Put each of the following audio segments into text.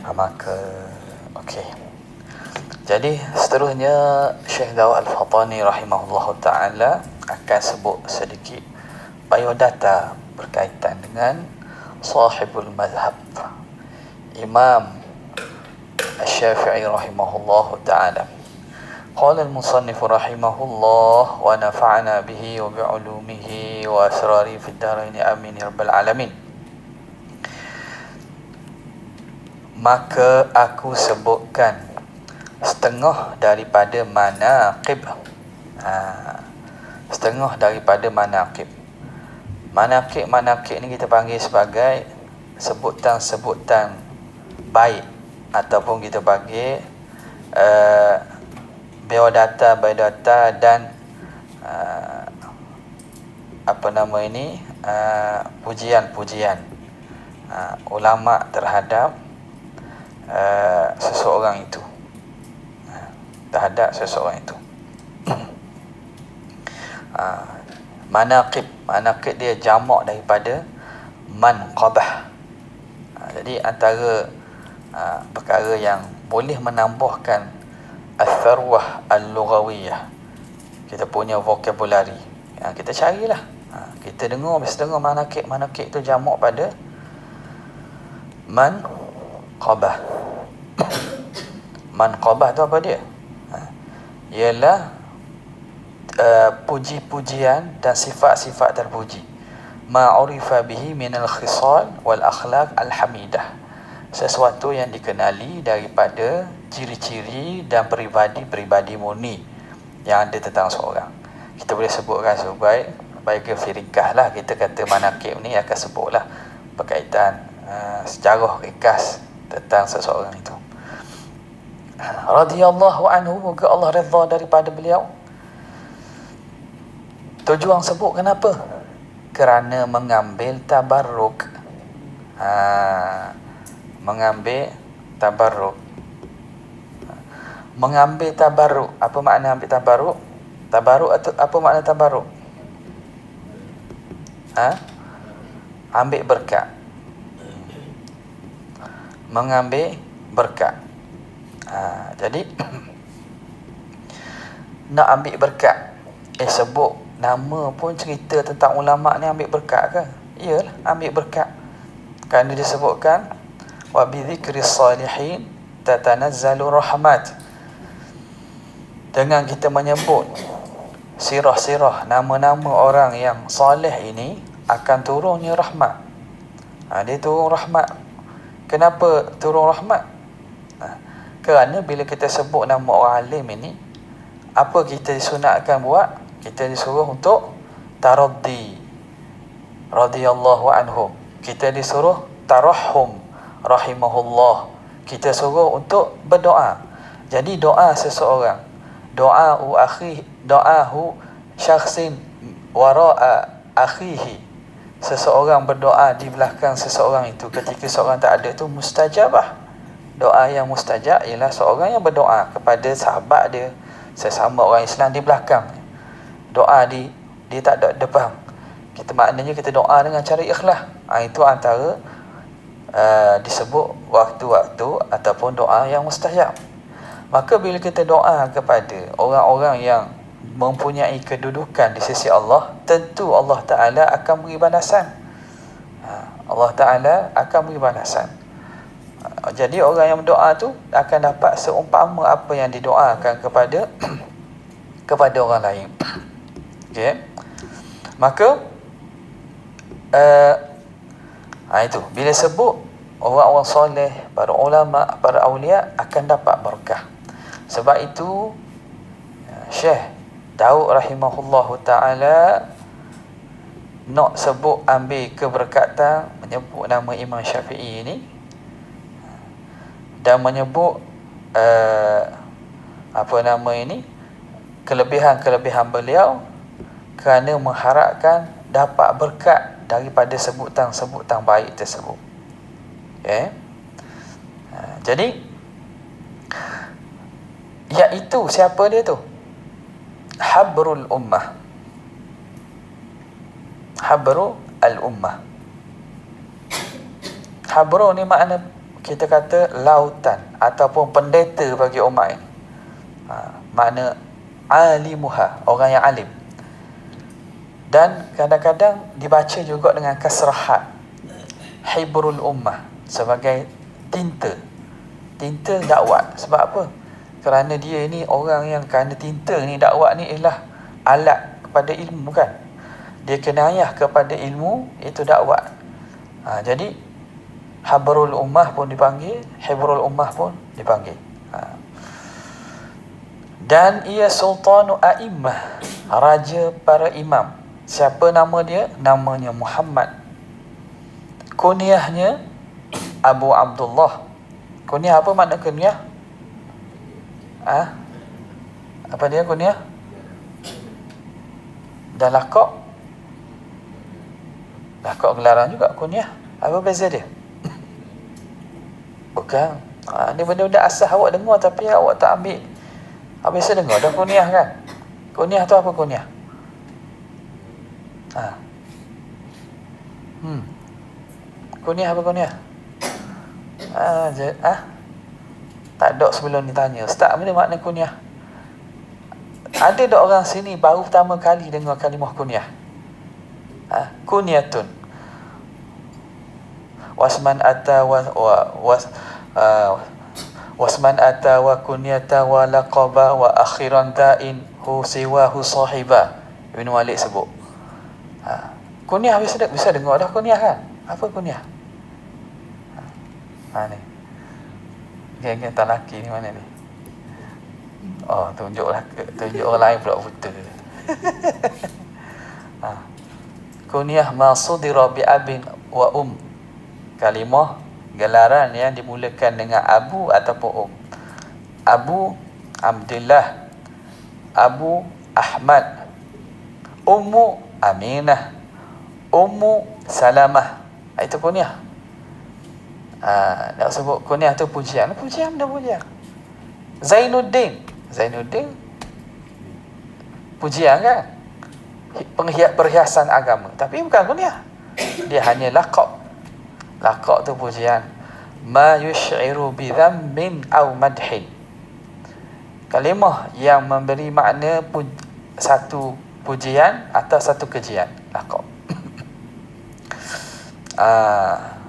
Maka okey. Jadi seterusnya Syekh Daud Al-Fatani rahimahullahu taala akan sebut sedikit biodata berkaitan dengan sahibul mazhab Imam Asy-Syafi'i rahimahullahu taala. Qala al-musannif rahimahullah wa nafa'ana bihi wa bi'ulumihi wa asrari fid dharain amin ya rabbal alamin. Maka aku sebutkan setengah daripada manaqib. Setengah daripada manaqib. Manaqib ni kita panggil sebagai sebutan-sebutan baik ataupun kita panggil biodata dan pujian-pujian ulama terhadap seseorang itu. Manaqib dia jamak daripada manqabah. Jadi antara perkara yang boleh menambahkan al-tharwah al-lughawiyah, kita punya vocabulary, kita carilah. Kita dengar manaqib itu jamak pada manqabah. Manqabah tu apa dia? Ialah puji-pujian dan sifat-sifat terpuji. Ma'urifa bihi minal khisal wal akhlaq al-hamidah. Sesuatu yang dikenali daripada ciri-ciri dan peribadi murni yang ada tentang seorang. Kita boleh sebutkan sebagai ringkas lah. Kita kata manaqib ni akan sebutlah berkaitan sejarah ringkas tentang seseorang itu. Radhiyallahu anhu, moga Allah redha daripada beliau. Tujuan sebut kenapa? Kerana mengambil tabarruk. Mengambil tabarruk. Apa makna ambil tabarruk? Tabarruk atau apa makna tabarruk? Ambil berkat. Mengambil berkat. Jadi nak ambil berkat, sebut nama pun cerita tentang ulama ni ambil berkat ke? Iyalah, ambil berkat. Kerana disebutkan wa bi dzikris salihin tatanazzalu rahmat. Dengan kita menyebut sirah-sirah nama-nama orang yang soleh ini akan turunnya rahmat. Dia turun rahmat. Kenapa turun rahmat? Kerana bila kita sebut nama orang alim ini, apa kita disunatkan buat? Kita disuruh untuk taraddi, radhiyallahu anhum. Kita disuruh tarahhum, rahimahullah. Kita suruh untuk berdoa. Jadi doa seseorang, doa'u syakhsin wara'a akhihi. Seseorang berdoa di belakang seseorang itu ketika seorang tak ada, itu mustajabah. Doa yang mustajab ialah seorang yang berdoa kepada sahabat dia, sesama orang Islam di belakang. Doa dia tak ada depan. Maknanya kita doa dengan cara ikhlas. Itu antara disebut waktu-waktu ataupun doa yang mustajab. Maka bila kita doa kepada orang-orang yang mempunyai kedudukan di sisi Allah, tentu Allah Ta'ala akan beri balasan. Allah Ta'ala akan beri balasan. Jadi orang yang berdoa tu akan dapat seumpama apa yang didoakan kepada orang lain. Okey. Maka itu bila sebut orang-orang soleh, para ulama, para awliya akan dapat berkah. Sebab itu Syekh Daud rahimahullahu taala nak sebut ambil keberkatan menyebut nama Imam Syafi'i ini dan menyebut kelebihan-kelebihan beliau kerana mengharapkan dapat berkat daripada sebutan-sebutan baik tersebut. Okay. Jadi iaitu siapa dia tu? Habrul ummah. Habru al-ummah. Habru ni makna kita kata lautan ataupun pendeta bagi umat ini. Makna alimuha, orang yang alim. Dan kadang-kadang dibaca juga dengan kasrahat, hibrul ummah, sebagai tinta dakwat. Sebab apa? Kerana dia ni orang yang kerana tinta ni, dakwat ni ialah alat kepada ilmu kan. Dia kenayah kepada ilmu, itu dakwat. Jadi habrul ummah pun dipanggil, hibrul ummah pun dipanggil. Dan ia sultanu a'immah, raja para imam. Siapa nama dia? Namanya Muhammad. Kunyahnya Abu Abdullah. Kunyah apa makna kunyah? Apa dia kunyah? Dan lakok? Lakok gelaran juga kunyah. Apa beza dia? Bukan. Ni benda-benda asal awak dengar tapi awak tak ambil. Habis saya dengar dah kunyah kan? Kunyah tu apa kunyah? Kunyah apa kunyah? Tak ada sebelum ni tanya, Ustaz, mana makna kunyah? Ada tak orang sini baru pertama kali dengar kalimah kunyah? Kunyatun. Wasman ata wasman ata wa kunyata wa laqaba wa akhiran da'in hu siwahu sahiba. Ibn Malik sebut. Kunyah bisa dengar dah kunyah kan? Apa kunyah? Ni. Geng-geng tak laki ni mana ni? Tunjuk orang lain pula betul. Kunyah ma sudira bi abin wa kalimah gelaran yang dimulakan dengan Abu ataupun Abu Abdullah, Abu Ahmad, Ummu Aminah, Ummu Salamah. Itu kunyah. Nak sebut kunyah tu pujian. Pujian dah pujian. Zainuddin pujian kan? Perhiasan agama. Tapi bukan kunyah. Dia hanya laqab. Laqab tu pujian. Ma yush'iru bi dhammin aw madhin. Kalimah yang memberi makna satu pujian atau satu kejian. Laqab.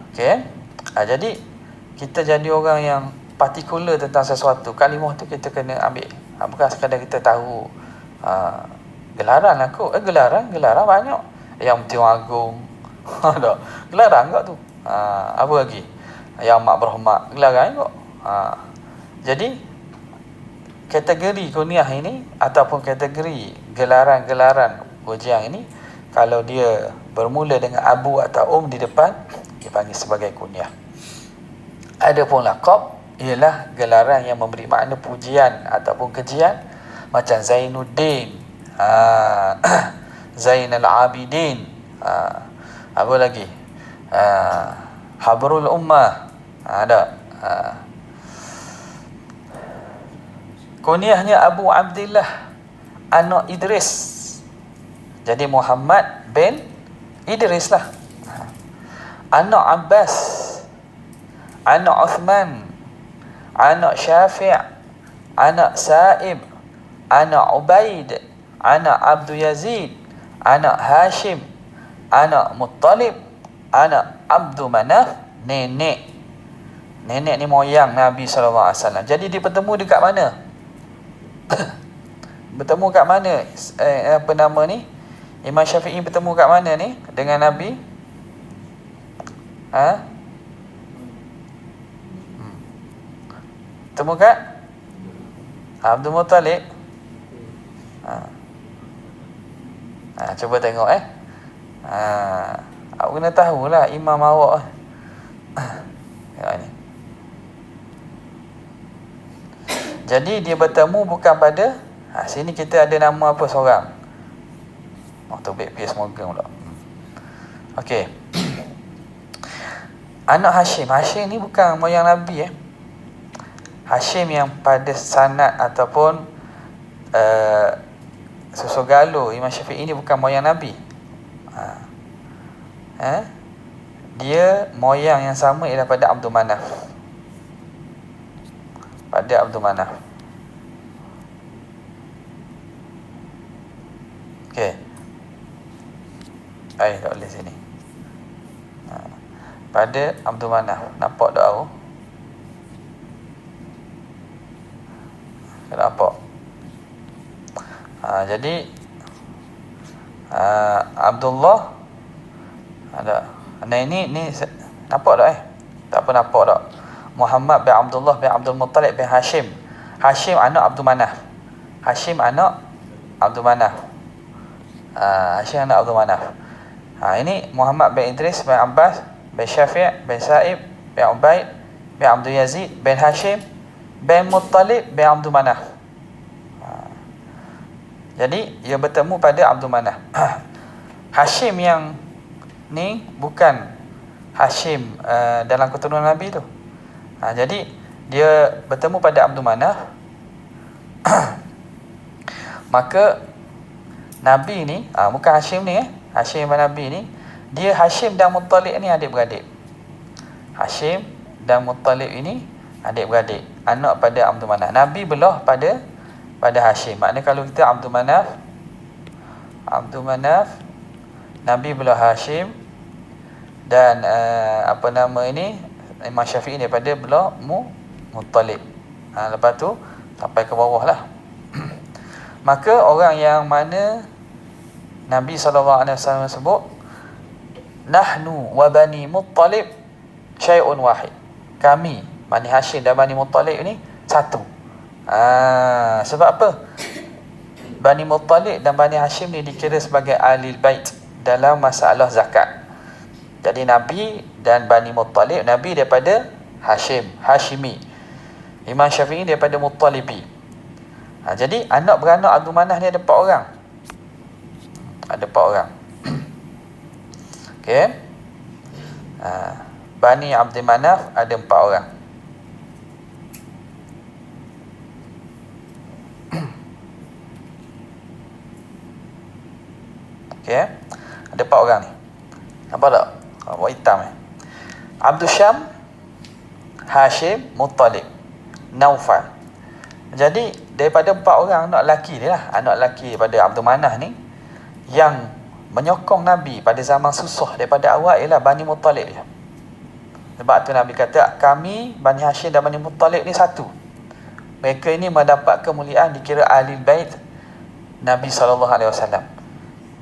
Okey. Jadi kita jadi orang yang partikular tentang sesuatu. Kalimah tu kita kena ambil. Bukan sekadar kita tahu gelaran aku. Gelaran banyak. Yang Tiong Agung. Gelaran enggak tu? Apa lagi? Yang mak berhormat. Gelaran enggak? Jadi kategori kunyah ini ataupun kategori gelaran-gelaran pujian ini, kalau dia bermula dengan Abu atau di depan, dipanggil sebagai kunyah. Adapun laqab ialah gelaran yang memberi makna pujian ataupun kejian, macam Zainuddin, Zainal Abidin, apa lagi? Habrul Ummah. Ada. Kunyahnya Abu Abdullah anak Idris. Jadi Muhammad bin Idris lah. Anak Abbas, anak Uthman, anak Syafi', anak Sa'ib, anak Ubaid, anak Abdul Yazid, anak Hashim, anak Muttalib, anak Abdul Manaf, nenek. Nenek ni moyang Nabi SAW. Jadi dia bertemu dekat mana? Bertemu kat mana? Apa nama ni? Imam Syafi'i bertemu kat mana ni dengan Nabi? Bertemu kat Abdul Muttalib. Cuba tengok awak kena tahulah imam awak. Tengok ni. Jadi dia bertemu bukan pada sini kita ada nama apa seorang. Tu baik Piers Morgan pula. Okey. Anak Hashim. Hashim ni bukan moyang Nabi Hashim yang pada sanad ataupun susu galo Imam Syafi'i ni bukan moyang Nabi. Dia moyang yang sama ialah pada Abdul Manaf. pada Abdul Manaf. Okey. Tak boleh sini. Pada Abdul Manaf. Nampak tak aku? Nampak. Jadi Abdullah ada. Nah ini nampak tak Tak apa nampak tak? Muhammad bin Abdullah bin Abdul Muttalib bin Hashim. Hashim anak Abdul Manaf. Hashim anak Abdul Manaf. Hashim anak Abdul Manaf. Ini Muhammad bin Idris bin Abbas bin Syafi' bin Sa'ib bin Ubaid bin Abdul Yazid bin Hashim bin Muttalib bin Abdul Manaf. Jadi ia bertemu pada Abdul Manaf. Hashim yang ni bukan Hashim dalam keturunan Nabi tu. Jadi dia bertemu pada Abdul Manaf. Maka Nabi ni, bukan Hashim ni Hashim bin Nabi ni, dia Hashim dan Muttalib ni adik-beradik. Hashim dan Muttalib ini adik-beradik, anak pada Abdul Manaf. Nabi belah pada Hashim. Maknanya kalau kita Abdul Manaf, Nabi belah Hashim, dan Imam Syafi'i daripada belah Muttalib. Lepas tu sampai ke bawah lah. Maka orang yang mana Nabi SAW sebut, nahnu wa bani Muttalib syai'un wahid. Kami, Bani Hashim dan Bani Muttalib ni satu. Sebab apa? Bani Muttalib dan Bani Hashim ni dikira sebagai Ahlul Bait dalam masalah zakat. Jadi Nabi dan Bani Muttalib, Nabi daripada Hashimi. Imam Syafi'i daripada Muttalibi. Jadi anak beranak Abdul Manaf ni ada 4 orang. Ada 4 orang. Okey. Bani Abdul Manaf ada 4 orang. Okey. Ada 4 orang ni. Nampak tak? Warna hitam Abdul Syam, Hashim, Muttalib, Naufal. Jadi daripada 4 orang anak lelaki ni lah, anak lelaki daripada Abdul Manaf ni, yang menyokong Nabi pada zaman susah daripada awal ialah Bani Muttalib je. Sebab tu Nabi kata, kami Bani Hashim dan Bani Muttalib ni satu. Mereka ini mendapat kemuliaan, dikira ahli bait Nabi SAW.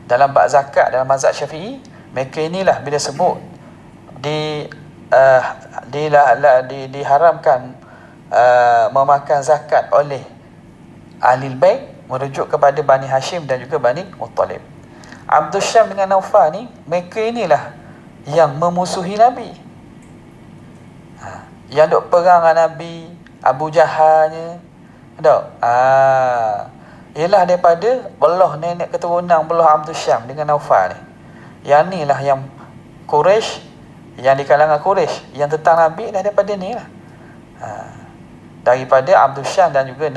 Dalam bab zakat, dalam mazhab Syafi'i, mereka inilah bila sebut diharamkan memakan zakat oleh ahli bait, merujuk kepada Bani Hashim dan juga Bani Muttalib. Abdul Syam dengan Naufal ni, mereka inilah yang memusuhi Nabi, yang duk perang dengan Nabi, Abu Jahalnya, tak? Ialah daripada belah nenek keturunan belah Abdul Syam dengan Naufal ni. Yang ni lah yang Quraisy, yang di kalangan Quraisy yang tentang Nabi dah daripada ni lah. Daripada Abdul Syam dan juga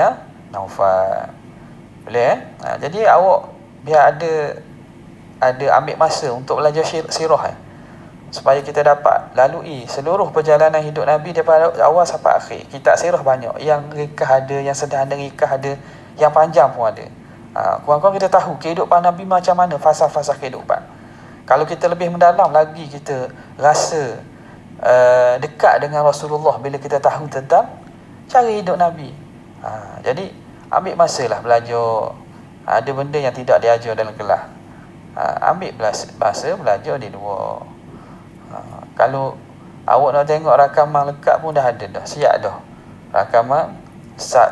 Naufal. Boleh jadi awak biar ada ambil masa untuk belajar sirah supaya kita dapat lalui seluruh perjalanan hidup Nabi daripada awal sampai akhir. Kitab sirah banyak, yang ringkas ada, yang sederhana ringkas ada, yang panjang pun ada. Kurang-kurang kita tahu kehidupan Nabi macam mana, fasa-fasa kehidupan. Kalau kita lebih mendalam lagi, kita rasa dekat dengan Rasulullah bila kita tahu tentang cara hidup Nabi. Jadi ambil masa lah belajar. Ada benda yang tidak diajar dalam kelas, ambil masa belajar di luar. Kalau awak nak tengok rakaman lekat pun dah ada dah, siap dah rakaman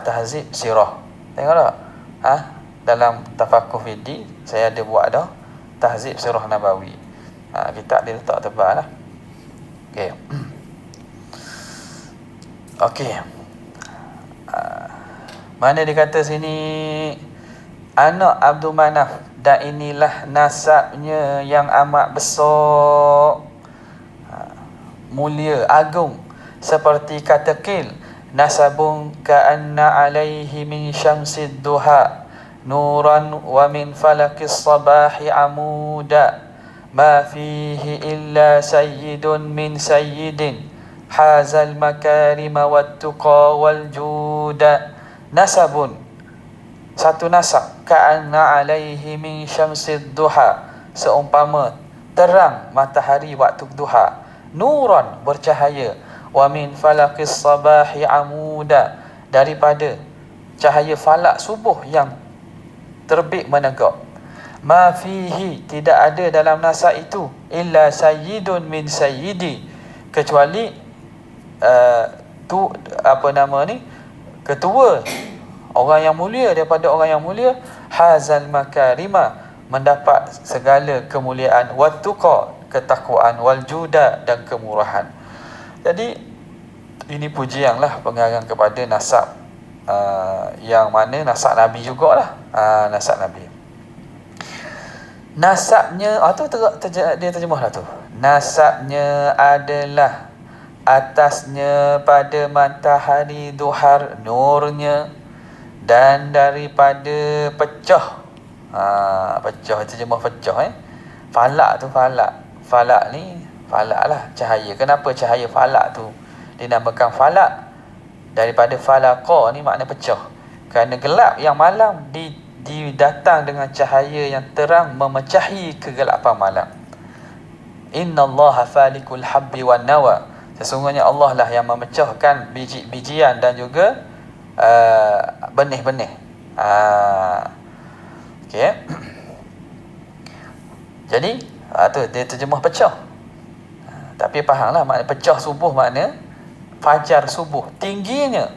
tahzib sirah. Tengok tak? Dalam Tafakuh Fidi saya ada buat dah tahzib sirah Nabawi. Kitab dia letak tebal lah. Okey. Okey. Mana dia kata sini, anak Abdul Manaf, dan inilah nasabnya yang amat besar, mulia, agung, seperti kata qil, nasabun ka'anna alaihi min syamsid duha nuran wa min falakis sabahi amuda ma fihi illa sayyidun min sayyidin hazal makarima wat tuqa wal jud wujuda nasabun, satu nasab, ka'anna alaihi min syamsid duha, seumpama terang matahari waktu duha, nuran bercahaya, wa min falaqis sabahi amuda, daripada cahaya falak subuh yang terbit menegak, ma fihi, tidak ada dalam nasab itu, illa sayyidun min sayyidi, kecuali tu apa nama ni, ketua, orang yang mulia daripada orang yang mulia, hazal makarima, mendapat segala kemuliaan, wattuqa, ketakwaan, wal juda, dan kemurahan. Jadi ini pujianlah pengarang kepada nasab yang mana nasab Nabi jugalah, nasab Nabi. Nasabnya dia terjemahlah tu. Nasabnya adalah atasnya pada matahari duhar nurnya, dan daripada pecah, pecah, terjemah pecah falak tu, falak ni, falak lah cahaya. Kenapa cahaya falak tu dinamakan falak? Daripada falaqa ni makna pecah, kerana gelap yang malam didatang dengan cahaya yang terang memecahi kegelapan malam. Innallaha falikul habbi wan nawa, sesungguhnya Allah lah yang memecahkan biji-bijian dan juga benih-benih. Okey. Jadi tu dia terjemah pecah. Tapi fahamlah makna pecah subuh, makna fajar subuh tingginya,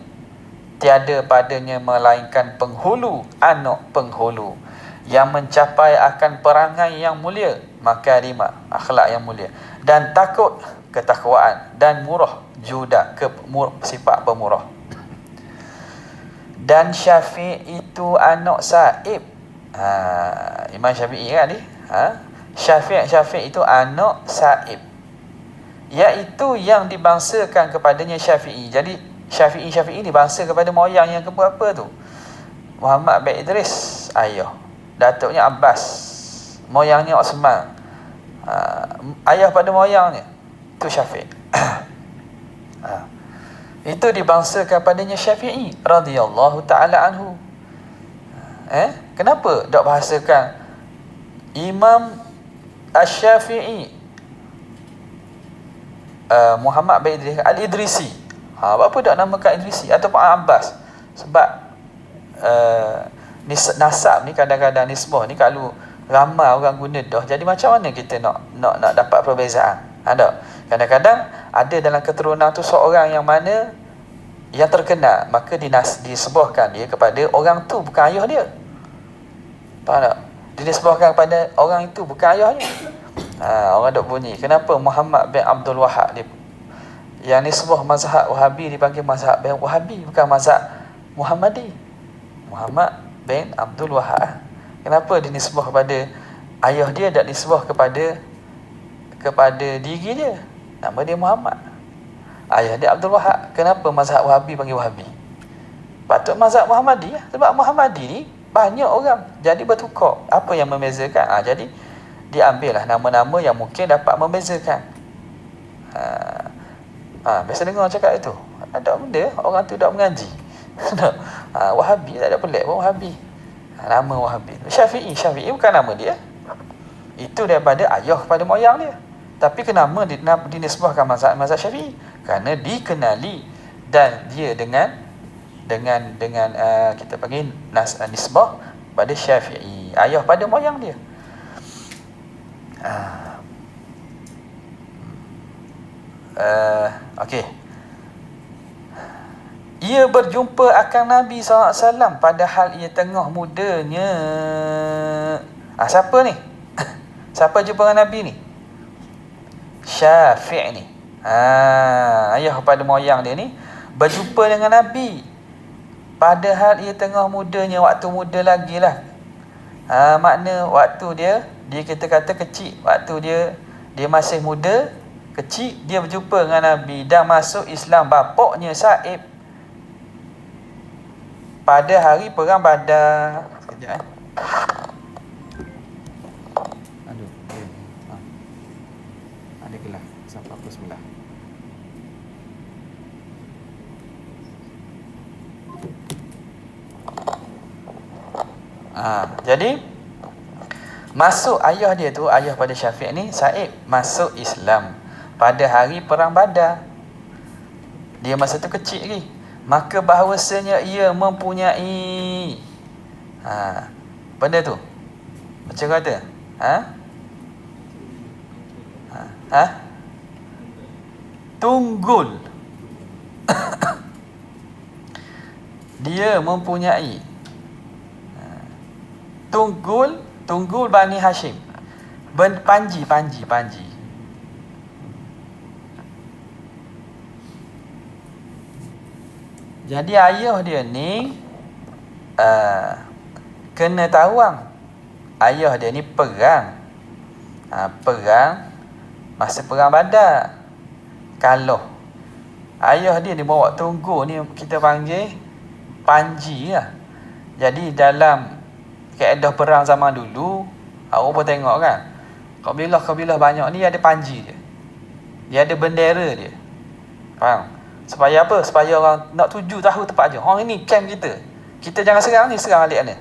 tiada padanya melainkan penghulu anak penghulu yang mencapai akan perangai yang mulia, makarimah, akhlak yang mulia, dan takut, ketakwaan, dan murah, juda, sifat pemurah. Dan Syafi'i itu anak Sa'ib. Imam Syafi'i kan ni? Syafi'i itu anak Sa'ib, iaitu yang dibangsakan kepadanya Syafi'i. Jadi Syafi'i dibangsa kepada moyang yang keberapa tu? Muhammad bin Idris ayah, datuknya Abbas, moyangnya Osman, ayah pada moyangnya tu Syafi'i. Itu dibangsakan padanya Syafi'i radhiyallahu ta'ala anhu. Kenapa tak bahasakan Imam Asy-Syafi'i Muhammad bin Idris Al-Idrisi? Apa tak namakan Idrisi ataupun Abbas? Sebab nasab ni kadang-kadang nisbah ni kalau ramai orang guna dah, jadi macam mana kita nak dapat perbezaan? Ada kadang-kadang ada dalam keturunan tu seorang yang mana yang terkenal, maka disebahkan dia kepada orang tu, bukan ayah dia. Faham tak? Disebahkan kepada orang itu, bukan ayahnya. Orang dok bunyi, kenapa Muhammad bin Abdul Wahab dia, yang nisbah mazhab Wahabi dipanggil mazhab bin Wahabi, bukan mazhab Muhammadi. Muhammad bin Abdul Wahab, kenapa dinisbah kepada ayah dia, tak nisbah kepada diri dia? Nama dia Muhammad, ayah dia Abdul Wahab. Kenapa mazhab Wahabi panggil Wahabi? Patut mazhab Muhammadi, sebab Muhammadi ni banyak orang, jadi bertukar. Apa yang membezakan? Jadi diambillah nama-nama yang mungkin dapat membezakan. Biasa dengar cakap itu, ada benda orang tu tak mengaji. Wahabi tak ada pelik pun, Wahabi. Nama Wahabi. Syafi'i bukan nama dia, itu daripada ayah kepada moyang dia. Tapi kenapa dinisbahkan mazhab Syafi'i? Kerana dikenali dan dia dengan kita panggil nisbah pada Syafi'i, ayah pada moyang dia. Okey. Ia berjumpa akan Nabi SAW padahal ia tengah mudanya. Siapa ni? Siapa jumpa dengan Nabi ni? Syafi' ni. Ayah pada moyang dia ni berjumpa dengan Nabi padahal ia tengah mudanya, waktu muda lagi lah. Makna waktu dia kita kata kecil, waktu dia masih muda, kecil, dia berjumpa dengan Nabi dan masuk Islam bapaknya Sa'ib pada hari perang Badar. Sekejap ada gelas sampai pukul 9. Jadi masuk ayah dia tu, ayah pada Syafiq ni, Sa'ib masuk Islam pada hari perang Badar. Dia masa tu kecil lagi. Maka bahawasanya ia mempunyai benda tu. Macam kata? Tunggul. Dia mempunyai tunggul Bani Hashim. Panji. Jadi ayah dia ni kena tawang. Ayah dia ni perang. Perang masa perang Badar. Kalah. Ayah dia ni bawa tunggul ni kita panggil panji lah. Jadi dalam kaedah perang zaman dulu, awak pun tengok kan, kabilah-kabilah banyak ni ada panji dia. Dia ada bendera dia. Faham? Supaya apa? Supaya orang nak tuju tahu tempat je. Ini camp kita. Kita jangan serang ni, serang alik ni.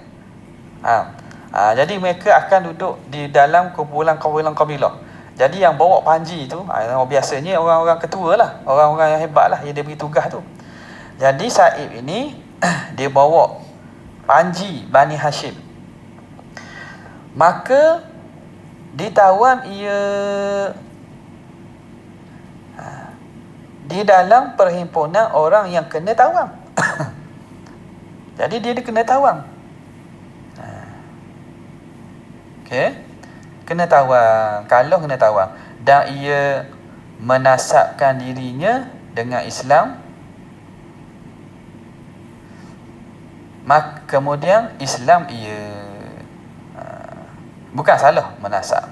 Jadi mereka akan duduk di dalam kumpulan-kumpulan kabilah. Jadi yang bawa panji tu, biasanya orang-orang ketua lah, orang-orang yang hebat lah, yang dia beri tugas tu. Jadi Sa'ib ini dia bawa panji Bani Hashim. Maka ditawan ia di dalam perhimpunan orang yang kena tawang. Jadi dia kena tawang. Okey. Kena tawang. Kalau kena tawang dan ia menasabkan dirinya dengan Islam, maka kemudian Islam ia bukan salah menasab,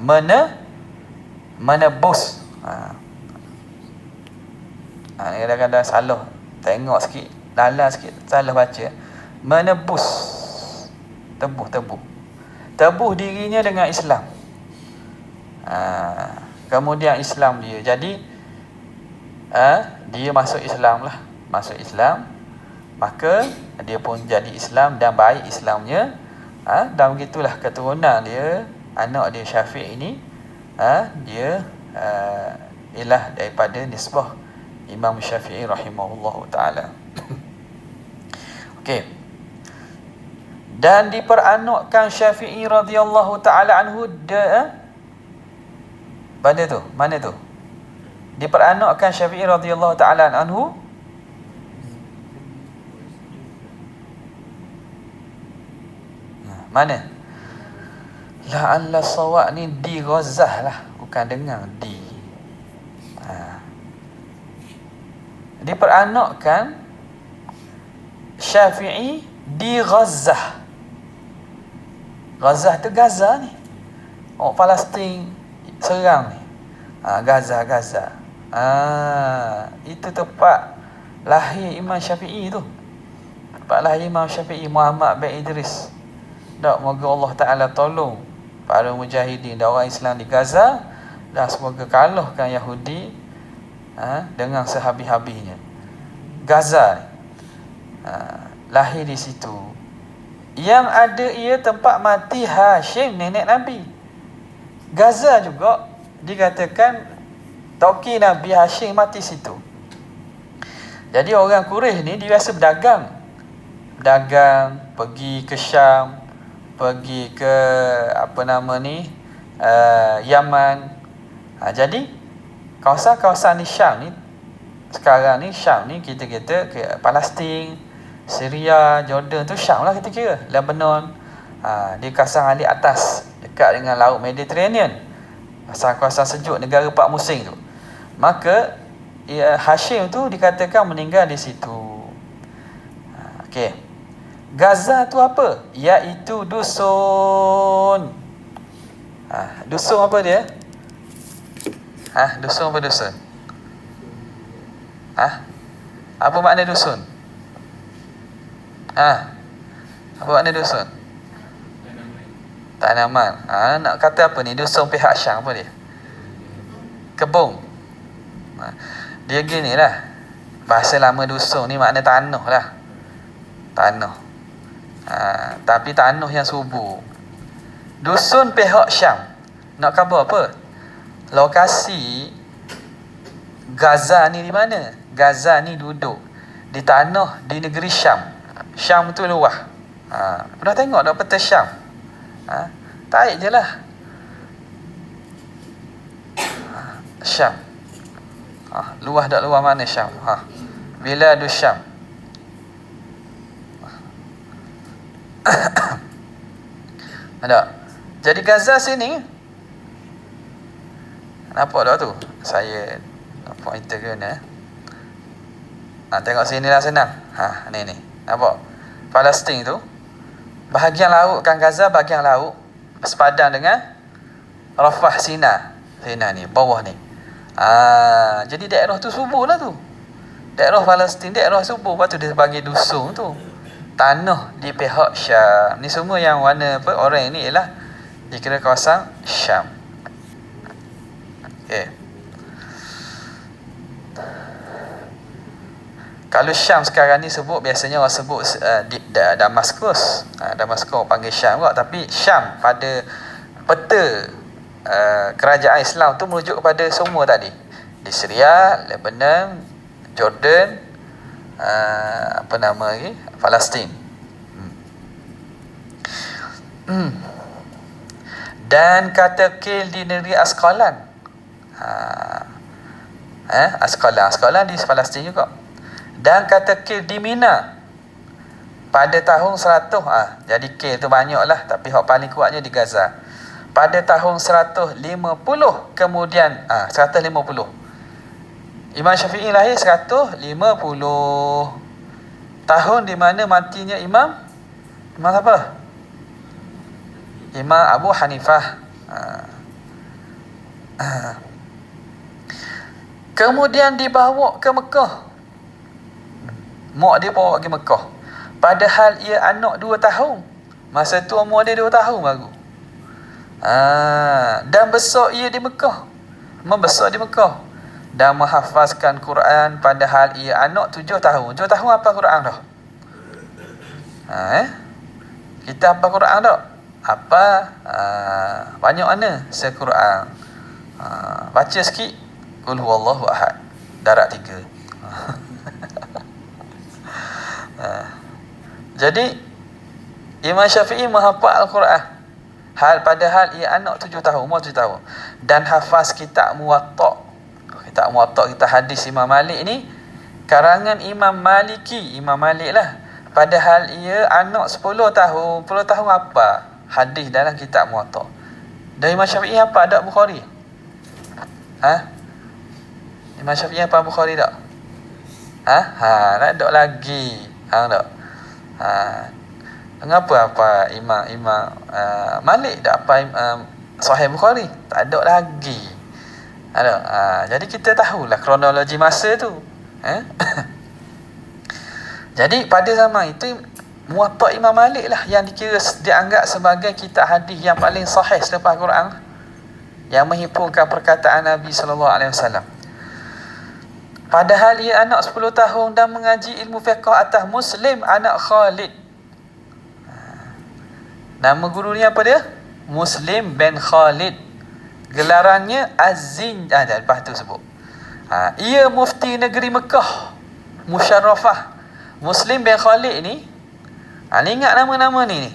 menebus. Kadang-kadang salah, tengok sikit, dalam sikit, salah baca. Menebus, tebuh dirinya dengan Islam. Kemudian Islam dia, jadi dia masuk Islam lah, maka dia pun jadi Islam dan baik Islamnya. Dan begitulah keturunan dia, anak dia Syafiq ini, dia ialah daripada nisbah Imam Syafi'i rahimahullahu ta'ala. Okey. Dan diperanakkan Syafi'i radhiyallahu ta'ala anhu mana tu? Diperanakkan Syafi'i radhiyallahu ta'ala anhu mana? La'alla sawak ni di Ghazah lah, bukan dengar di. Diperanakkan Syafi'i di Ghazah. Ghazah tu Gaza ni. Palestin serang ni. Gaza. Itu tempat lahir Imam Syafi'i tu. Tempat lahir Imam Syafi'i, Muhammad bin Idris. Moga Allah Ta'ala tolong para mujahidin dan orang Islam di Gaza, dan semoga kalahkan Yahudi dengan sehabis-habisnya. Gaza lahir di situ. Yang ada ia tempat mati Hashim, nenek Nabi. Gaza juga dikatakan toki Nabi Hashim mati situ. Jadi orang Quraisy ni dia biasa berdagang, pergi ke Syam, pergi ke Yaman. Jadi kawasan-kawasan ni Syam ni, sekarang ni Syam ni kita ke Palestin, Syria, Jordan tu Syam lah kita kira, Lebanon. Di kawasan alik atas dekat dengan Laut Mediterranean, kawasan-kawasan sejuk, negara 4 musim tu. Maka Hashim tu dikatakan meninggal di situ. Okey. Gaza tu apa? Iaitu dusun. Dusun apa dia? Dusun apa dusun? Apa makna dusun? Apa makna dusun? Tanaman. Nak kata apa ni? Dusun pihak Syam apa dia? Kebun. Dia gini lah. Bahasa lama dusun ni makna tanah lah. Tanah. Tapi tanah yang subur. Dusun pihak Syam. Nak khabar apa? Lokasi Gaza ni di mana? Gaza ni duduk di tanah di negeri Syam. Syam tu luah. Pernah tengok tak peta Syam? Tarik je lah. Syam. Luah tak luah mana Syam? Biladus Syam. Ada. Jadi Gaza sini, nampak tak tu? Saya pointer ke mana? Tengok sini lah senang. Ni. Nampak? Palestin tu, bahagian laut kan Gaza, bahagian laut sepadan dengan Rafah Sina. Sina ni, bawah ni. Jadi daerah tu subur lah tu. Daerah Palestin, daerah subur. Lepas tu dia bagi dusun tu. Tanah di pihak Syam. Ni semua yang warna apa? Orang ni ialah dikira kawasan Syam. Okay. Kalau Syam sekarang ni sebut, biasanya orang sebut Damaskus. Damaskus panggil Syam juga. Tapi Syam pada peta kerajaan Islam tu merujuk kepada semua tadi. Di Syria, Lebanon, Jordan, apa nama lagi? Palestin. Dan kata kil di negeri Askalan. Askalan di Palestin juga. Dan kata kil di Mina pada tahun 100. Jadi kil tu banyak lah, tapi hak paling kuatnya di Gaza. Pada tahun 150 kemudian 150. Imam Syafi'i lahir 150. Tahun di mana matinya Imam siapa? Imam Abu Hanifah. Kemudian dibawa ke Mekah. Mak dia bawa ke Mekah. Padahal ia anak 2 tahun. Masa tu umur dia 2 tahun baru. Dan besar ia di Mekah. Membesar di Mekah. Dan menghafazkan Quran padahal ia anak 7 tahun. 7 tahun apa Quran dah? Kita apa Quran tak? Apa? Banyak mana se-Quran. Baca sikit. Qul huwallahu ahad. Darat 3. Jadi Imam Syafi'i menghafal Al-Quran padahal ia anak 7 tahun, umur 7 tahun. Dan hafaz kitab Muwatta'. Kitab Muwatta', kita hadis Imam Malik ni karangan Imam Maliki, Imam Malik lah. Padahal ia anak 10 tahun. 10 tahun apa? Hadis dalam kitab Muwatta'. Dan Imam Syafi'i apa? Ada Bukhari? Imam Syafi'i apa Bukhari tak? Nak ada lagi. Tak? Mengapa apa Imam Malik tak apa Sahih Bukhari? Tak ada lagi. Jadi kita tahulah kronologi masa tu. Jadi pada zaman itu Muwatta' Imam Malik lah yang dianggap sebagai kitab hadis yang paling sahih selepas Quran, yang menghimpunkan perkataan Nabi SAW. Padahal ia anak 10 tahun dan mengaji ilmu fiqh atas Muslim anak Khalid. Nama guru ni apa dia? Muslim bin Khalid. Gelarannya Az-Zin. Lepas tu sebut. Ia mufti negeri Mekah Musyarrafah. Muslim bin Khalid ni, ni ingat nama-nama ni.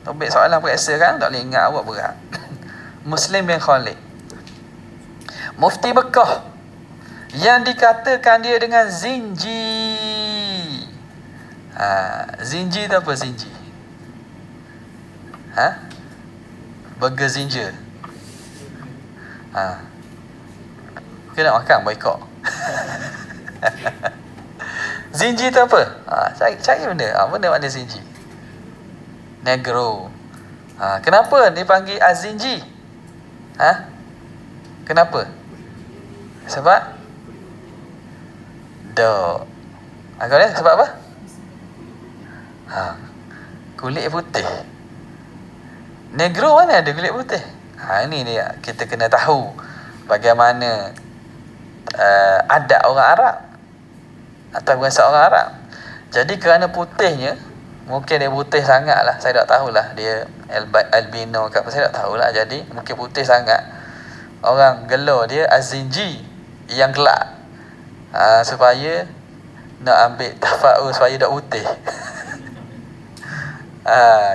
Topik soalan periksa kan, tak boleh ingat, awak berat. Muslim bin Khalid, mufti Mekah, yang dikatakan dia dengan zinji. Zinji tu apa zinji? Burger zinja. Kita nak makan boykot. Zinji tu apa? Cari benda. Benda mana zinji? Negro. Kenapa dipanggil Az-Zinji? Kenapa? Sebab Agak ni sebab apa? Kulit putih. Negro mana ada kulit putih? Ini dia kita kena tahu bagaimana adat orang Arab atau bahasa orang Arab. Jadi kerana putihnya, Mungkin dia putih sangat lah. Saya tak tahulah dia albino ke apa. Saya tak tahulah. Jadi mungkin putih sangat. Orang gelo dia azinji yang gelap. Supaya nak ambil tafa'ul supaya tak putih.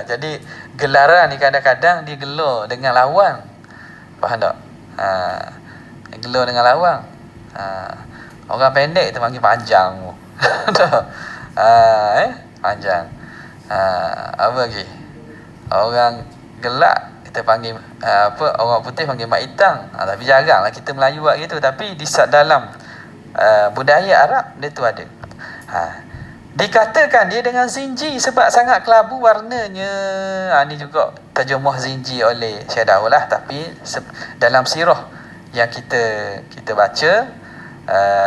Jadi gelaran ni kadang-kadang dia gelo dengan lawang. Faham tak? Gelo dengan lawang. Orang pendek kita panggil panjang. Panjang. Apa lagi? Orang gelap kita panggil orang putih panggil mak hitam. Tapi jaranglah kita Melayu buat gitu. Tapi di dalam budaya Arab dia tu ada. Dikatakan dia dengan zinji sebab sangat kelabu warnanya. Ni juga terjemah zinji oleh Syekh Daud lah. Tapi dalam sirah yang kita baca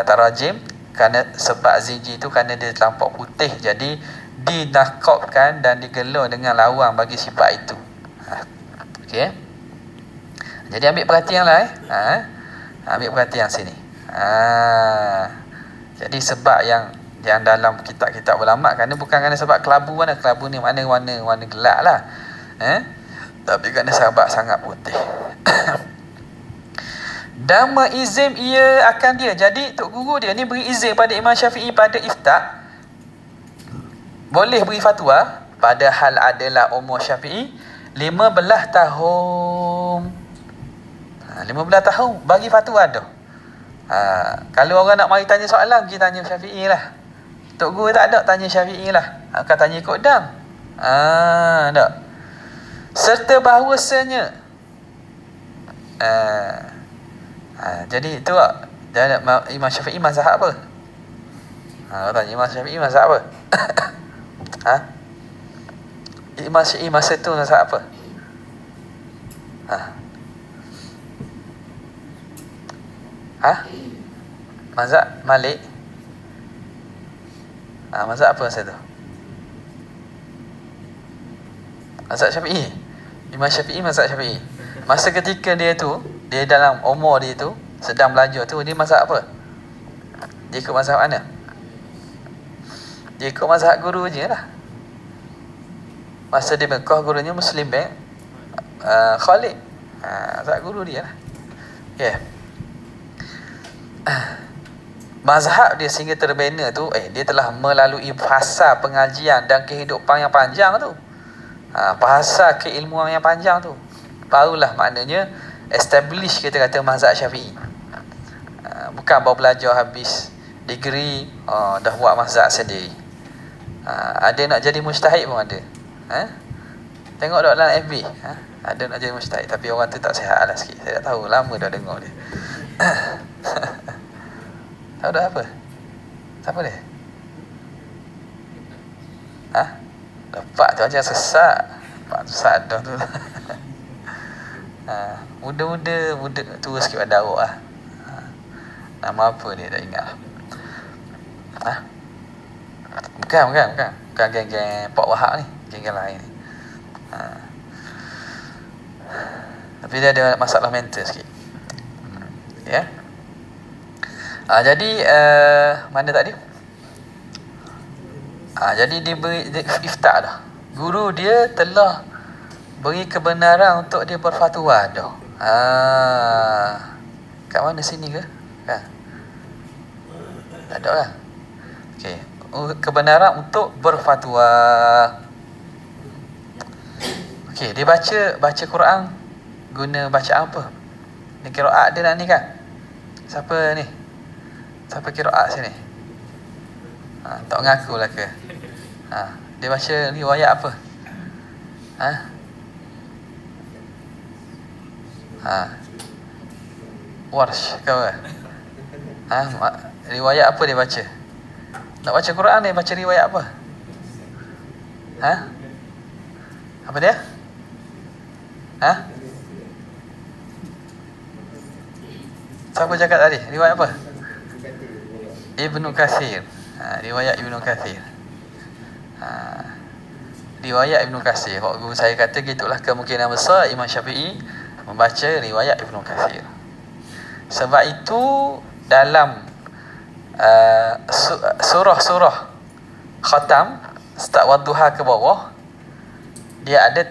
tarajim, kerana sebab zinji tu kerana dia terlampau putih, jadi dinakobkan dan digelo dengan lawang bagi sifat itu. Okey. Jadi ambil perhatian lah ambil perhatian sini. Jadi sebab yang dalam kitab-kitab ulama, kerana bukan kerana sebab kelabu ni warna gelap lah. Tapi kerana sebab sangat putih. Dan mengizin ia akan dia. Jadi Tok Guru dia ni beri izin pada Imam Syafi'i pada iftar. Boleh beri fatwa, padahal adalah umur Syafi'i 15 tahun. 15 tahun bagi fatwa dah. Kalau orang nak mari tanya soalan, pergi tanya Syafi'i lah. Tok Guru tak ada tanya Syafi'i lah. Akan tanya ikut dam. Tak. Serta bahawasanya jadi itu Imam Syafi'i mazhab apa? Tanya Imam Syafi'i mazhab apa? Imam Syafi'i masa tu mazhab apa? Mazhab Malik. Mazhab apa masa tu? Mazhab Syafi'i. Imam Syafi'i mazhab Syafi'i. Masa ketika dia dalam umur dia tu sedang belajar tu, dia mazhab apa? Dia ikut mazhab mana? Dia ikut mazhab guru je lah. Masa di Mekah gurunya Muslim bin Khalid. Mazhab guru dia lah. Mazhab dia sehingga terbina tu, dia telah melalui fasa pengajian dan kehidupan yang panjang tu. Fasa keilmuan yang panjang tu. Barulah maknanya establish kita kata mazhab Syafi'i. Bukan baru belajar habis degree dah buat mazhab sendiri. Ada nak jadi mujtahid pun ada. Tengok dok dalam FB. Ada nak jadi mujtahid, tapi orang tu tak sihat lah sikit. Saya tak tahu, lama dah dengar dia. Tahu dah apa? Siapa dia? Lepak tu aja sesat. Pak tu sadar tu. Muda-muda tua sikit pada awak lah. Nama apa dia tak ingat lah. Bukan geng-geng Pak Wahab ni, geng-geng lain ni. Tapi dia ada masalah mental sikit. Jadi mana tadi? Jadi dia beri iftar dah. Guru dia telah beri kebenaran untuk dia berfatwa dah. Kat mana sini ke? Tak ada lah. Okey. Kebenaran untuk berfatwa. Okey, dia baca Quran guna bacaan apa? Ni qiraat dia nak ni kan? Siapa ni? Siapa qiraat sini? Tak mengaku lah ke? Dia baca riwayat apa? Warsh ke apa? Riwayat apa dia baca? Nak baca Quran dia baca riwayat apa? Apa dia? Siapa cakap tadi? Riwayat apa? Ibnu Katsir. Riwayat Ibnu Katsir. Riwayat Ibnu Katsir. Kalau guru saya kata gitulah kemungkinan besar Imam Syafi'i membaca riwayat Ibnu Katsir. Sebab itu dalam surah-surah khatam Start wadduha ke bawah, dia ada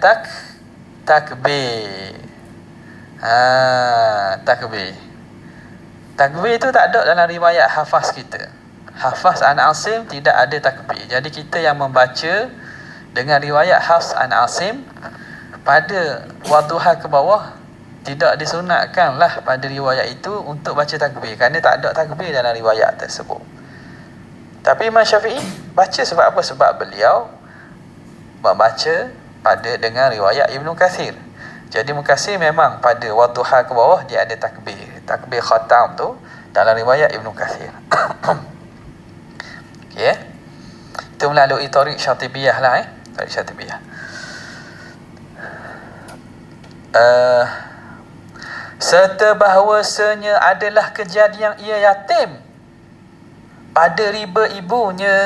takbir. Takbir. Takbir tu tak ada dalam riwayat hafaz kita. Hafaz an Asim tidak ada takbir. Jadi kita yang membaca dengan riwayat Hafs an Asim pada wadduha ke bawah, tidak disunatkanlah pada riwayat itu untuk baca takbir, kerana tak ada takbir dalam riwayat tersebut. Tapi Imam Syafi'i baca sebab apa? Sebab beliau membaca pada dengan riwayat Ibnu Kathir. Jadi Mukathir memang pada wadduha ke bawah dia ada takbir. Takbir khatam tu dalam riwayat Ibnu Kathir. Okey. Itu melalui Tariq Syatibiyah lah Tariq Syatibiyah. Serta bahawasanya adalah kejadian ia yatim pada riba ibunya,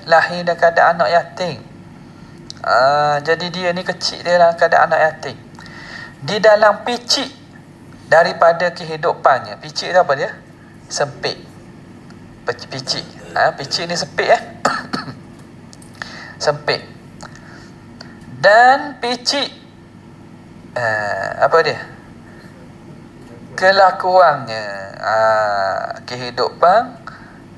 lahir dalam keadaan anak yatim. Jadi dia ni kecil, dia dalam keadaan anak yatim, di dalam picik daripada kehidupannya. Picik tu apa dia? Sempit. Picik. Picik ni sempit sempit. Dan picik apa dia? Kelakuannya, kehidupan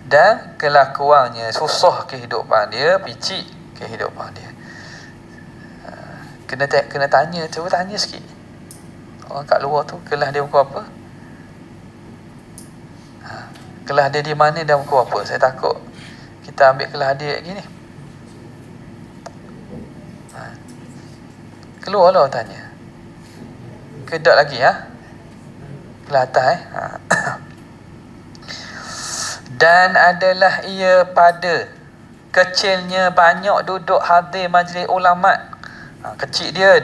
dan kelakuannya, susah kehidupan dia, picik kehidupan dia. Kena tanya, cuba tanya sikit. Orang kat luar tu, kelas dia buku apa? Kelas dia di mana dan buku apa? Saya takut kita ambil kelas dia gini. Keluar lah tanya. Kedok lagi kelas atas Dan adalah ia pada kecilnya banyak duduk hadir majlis ulama'. Kecil dia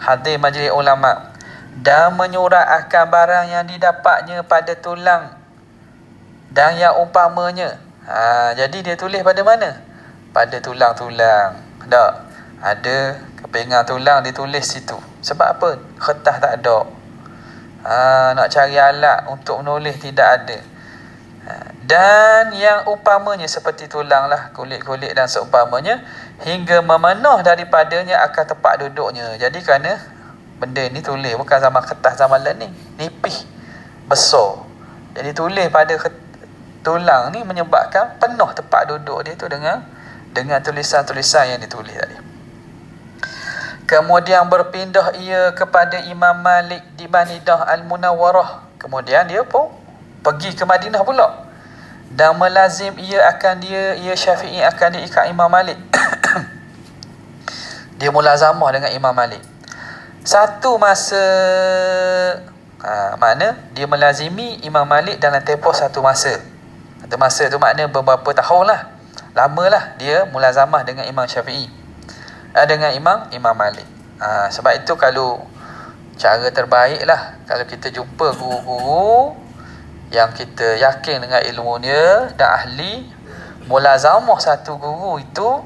hadir majlis ulama' dan menyurat akan barang yang didapatnya pada tulang dan yang umpamanya. Jadi dia tulis pada mana? Pada tulang-tulang. Tak ada kepingan tulang ditulis situ. Sebab apa? Kertas tak ada. Nak cari alat untuk menulis tidak ada. Dan yang umpamanya seperti tulang lah, kulit-kulit dan seumpamanya, hingga memenuh daripadanya akan tempat duduknya. Jadi kerana benda ni tulis, bukan zaman kertas, zaman ni nipis, besar. Jadi tulis pada tulang ni menyebabkan penuh tempat duduk dia tu dengan tulisan-tulisan yang ditulis tadi. Kemudian berpindah ia kepada Imam Malik di Madinah Al-Munawwarah. Kemudian dia pun pergi ke Madinah pula. Dan melazim ia Syafi'i akan diikat Imam Malik. Dia mulazamah dengan Imam Malik. Satu masa, makna dia melazimi Imam Malik dalam tempoh satu masa. Satu masa tu makna beberapa tahun lah. Lamalah dia mulazamah dengan Imam Syafi'i. Dengan Imam Malik. Sebab itu kalau cara terbaik lah, kalau kita jumpa guru-guru yang kita yakin dengan ilmu dia dan ahli, mulazamah satu guru itu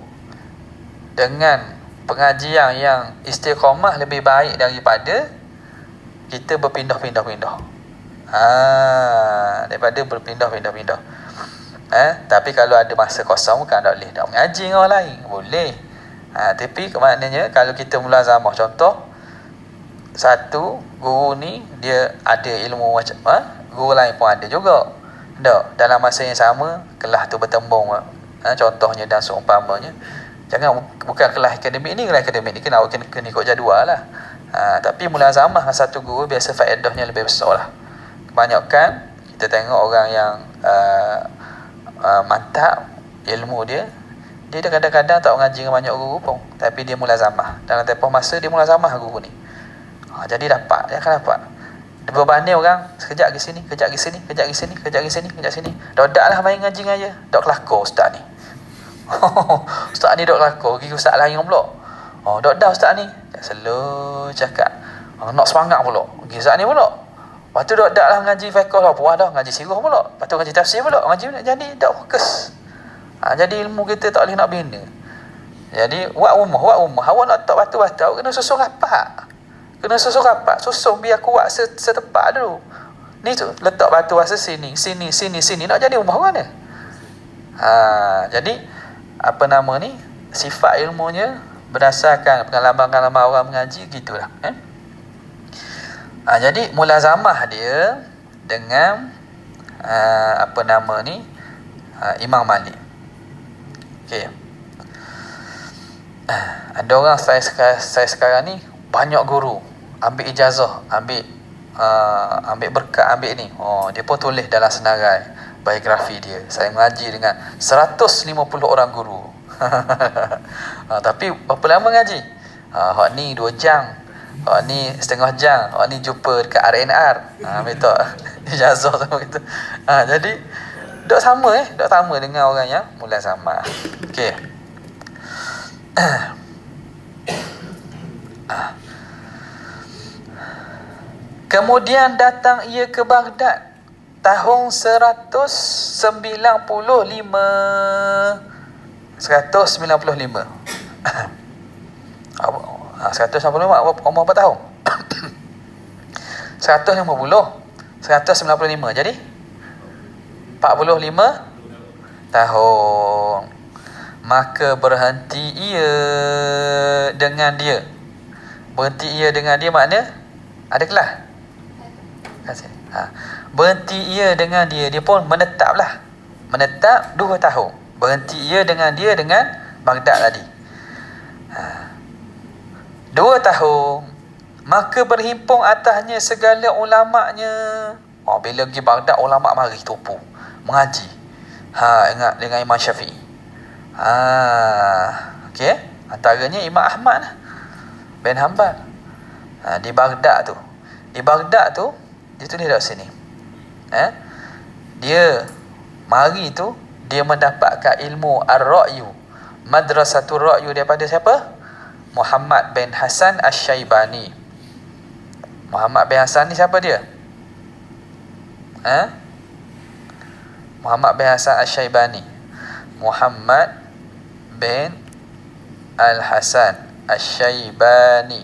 dengan pengajian yang istiqamah lebih baik daripada kita berpindah-pindah-pindah. Daripada berpindah-pindah-pindah. Tapi kalau ada masa kosong bukan tak boleh nak mengaji dengan orang lain, boleh. Tapi maknanya kalau kita mulazamah, contoh satu guru ni dia ada ilmu macam guru lain pun ada juga. Tak, dalam masa yang sama kelas tu bertembung. Contohnya dan seumpamanya. Jangan bukan kelas akademik ni, kelas akademik ni kena ikut jadual lah. Tapi mulazamah dengan satu guru biasa faedahnya lebih besar lah. Kebanyakan kita tengok orang yang mantap ilmu dia kadang-kadang tak mengaji dengan banyak guru pun, tapi dia mulazamah. Dalam tempoh masa dia mulazamah guru ni. Jadi dia akan dapat. Berbanding orang sekejap ke sini, kejap ke sini, kejap ke sini, kejap ke sini, kejap sini. Daklah main ngaji dengan dia. Dak kelakar ustaz ni. Ustaz ni dak kelakar, pergi ustaz lain pula. Dak ustaz ni. Slow cakap. Nak semangat pula. Pergi ustaz ni pula. Lepas tu dak lah ngaji fiqh lah. Puas dah ngaji sirah pula. Lepas tu ngaji tafsir pula. Ngaji jadi dak fokus. Jadi ilmu kita tak boleh nak bina. Jadi buat rumah. Awak nak letak batu-batu, kena susun rapat. Susun biar kuat setepak dulu. Ni tu letak batu rasa sini. Nak jadi rumah mana? Jadi sifat ilmunya berdasarkan pengalaman-pengalaman orang mengaji, gitulah. Jadi mulazamah dia dengan Imam Malik. Okey. Ada orang saya sekarang ni banyak guru, ambil ijazah, ambil berkat, ambil ni. Dia pun tulis dalam senarai biografi dia. Saya mengaji dengan 150 orang guru. Tapi berapa lama ngaji? Hak ni 2 jam. Hak ni setengah jam. Hak ni jumpa dekat RNR. Betul. Ijazah sama gitu. Jadi dok sama dengan orang yang mulazamah. Okey. Kemudian datang ia ke Baghdad tahun 195. 195. 195 umur berapa tahun? 150. 195. Jadi 45 tahun. Maka berhenti ia dengan dia. Berhenti ia dengan dia makna ada kelas. Berhenti ia dengan dia. Dia pun menetaplah. Menetap 2 tahun. Berhenti ia dengan dia dengan Baghdad tadi. 2 tahun. Maka berhimpun atasnya segala ulama'nya. Bila pergi Baghdad, ulama' mari tupu mengaji. Ingat dengan Imam Syafi'i. Okey. Antaranya Imam Ahmad bin Hanbal. Di Baghdad tu. Dia tulis kat sini. Dia mari tu dia mendapatkan ilmu ar-ra'yu, madrasatul ra'yu daripada siapa? Muhammad bin Hasan Asy-Syaibani. Muhammad bin Hasan ni siapa dia? Muhammad bin Hasan Asy-Syaibani. Muhammad bin Al-Hasan Asy-Syaibani.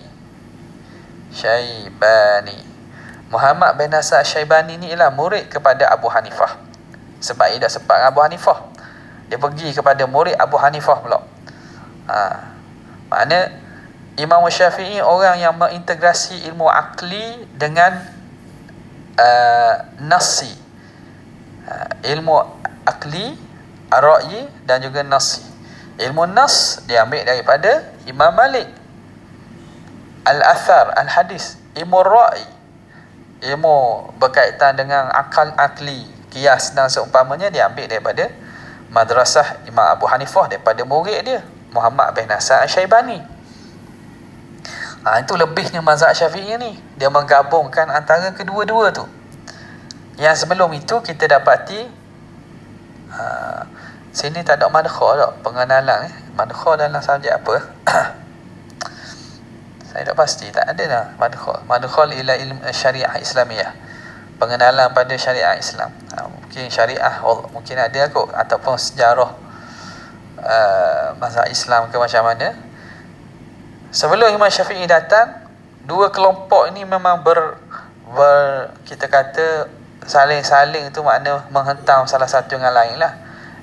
Muhammad bin Hasan Asy-Syaibani ni ialah murid kepada Abu Hanifah. Sebab dia dah sempat dengan Abu Hanifah, dia pergi kepada murid Abu Hanifah pula. Makna Imam Syafi'i orang yang mengintegrasi ilmu akli dengan nasi. Ilmu akli, ar-ra'yi dan juga nasi. Ilmu nas dia ambil daripada Imam Malik. Al-athar, al-hadis. Ilmu ra'i, ilmu berkaitan dengan akal akli, kias dan seumpamanya, dia ambil daripada madrasah Imam Abu Hanifah, daripada murid dia Muhammad bin Hasan Asy-Syaibani. Itu lebihnya mazhab Syafi'i ni, dia menggabungkan antara kedua-dua tu. Yang sebelum itu kita dapati sini tak ada madkhal tak, pengenalan madkhal dalam subjek apa? Saya tak pasti, tak ada lah madkhal ila ilmu syariah Islamiyah, pengenalan pada syariah Islam. Mungkin syariah mungkin ada kot, ataupun sejarah mazhab Islam ke macam mana. Sebelum Imam Syafi'i datang, 2 kelompok ini memang kita kata saling-saling tu makna menghentam salah satu dengan lain lah,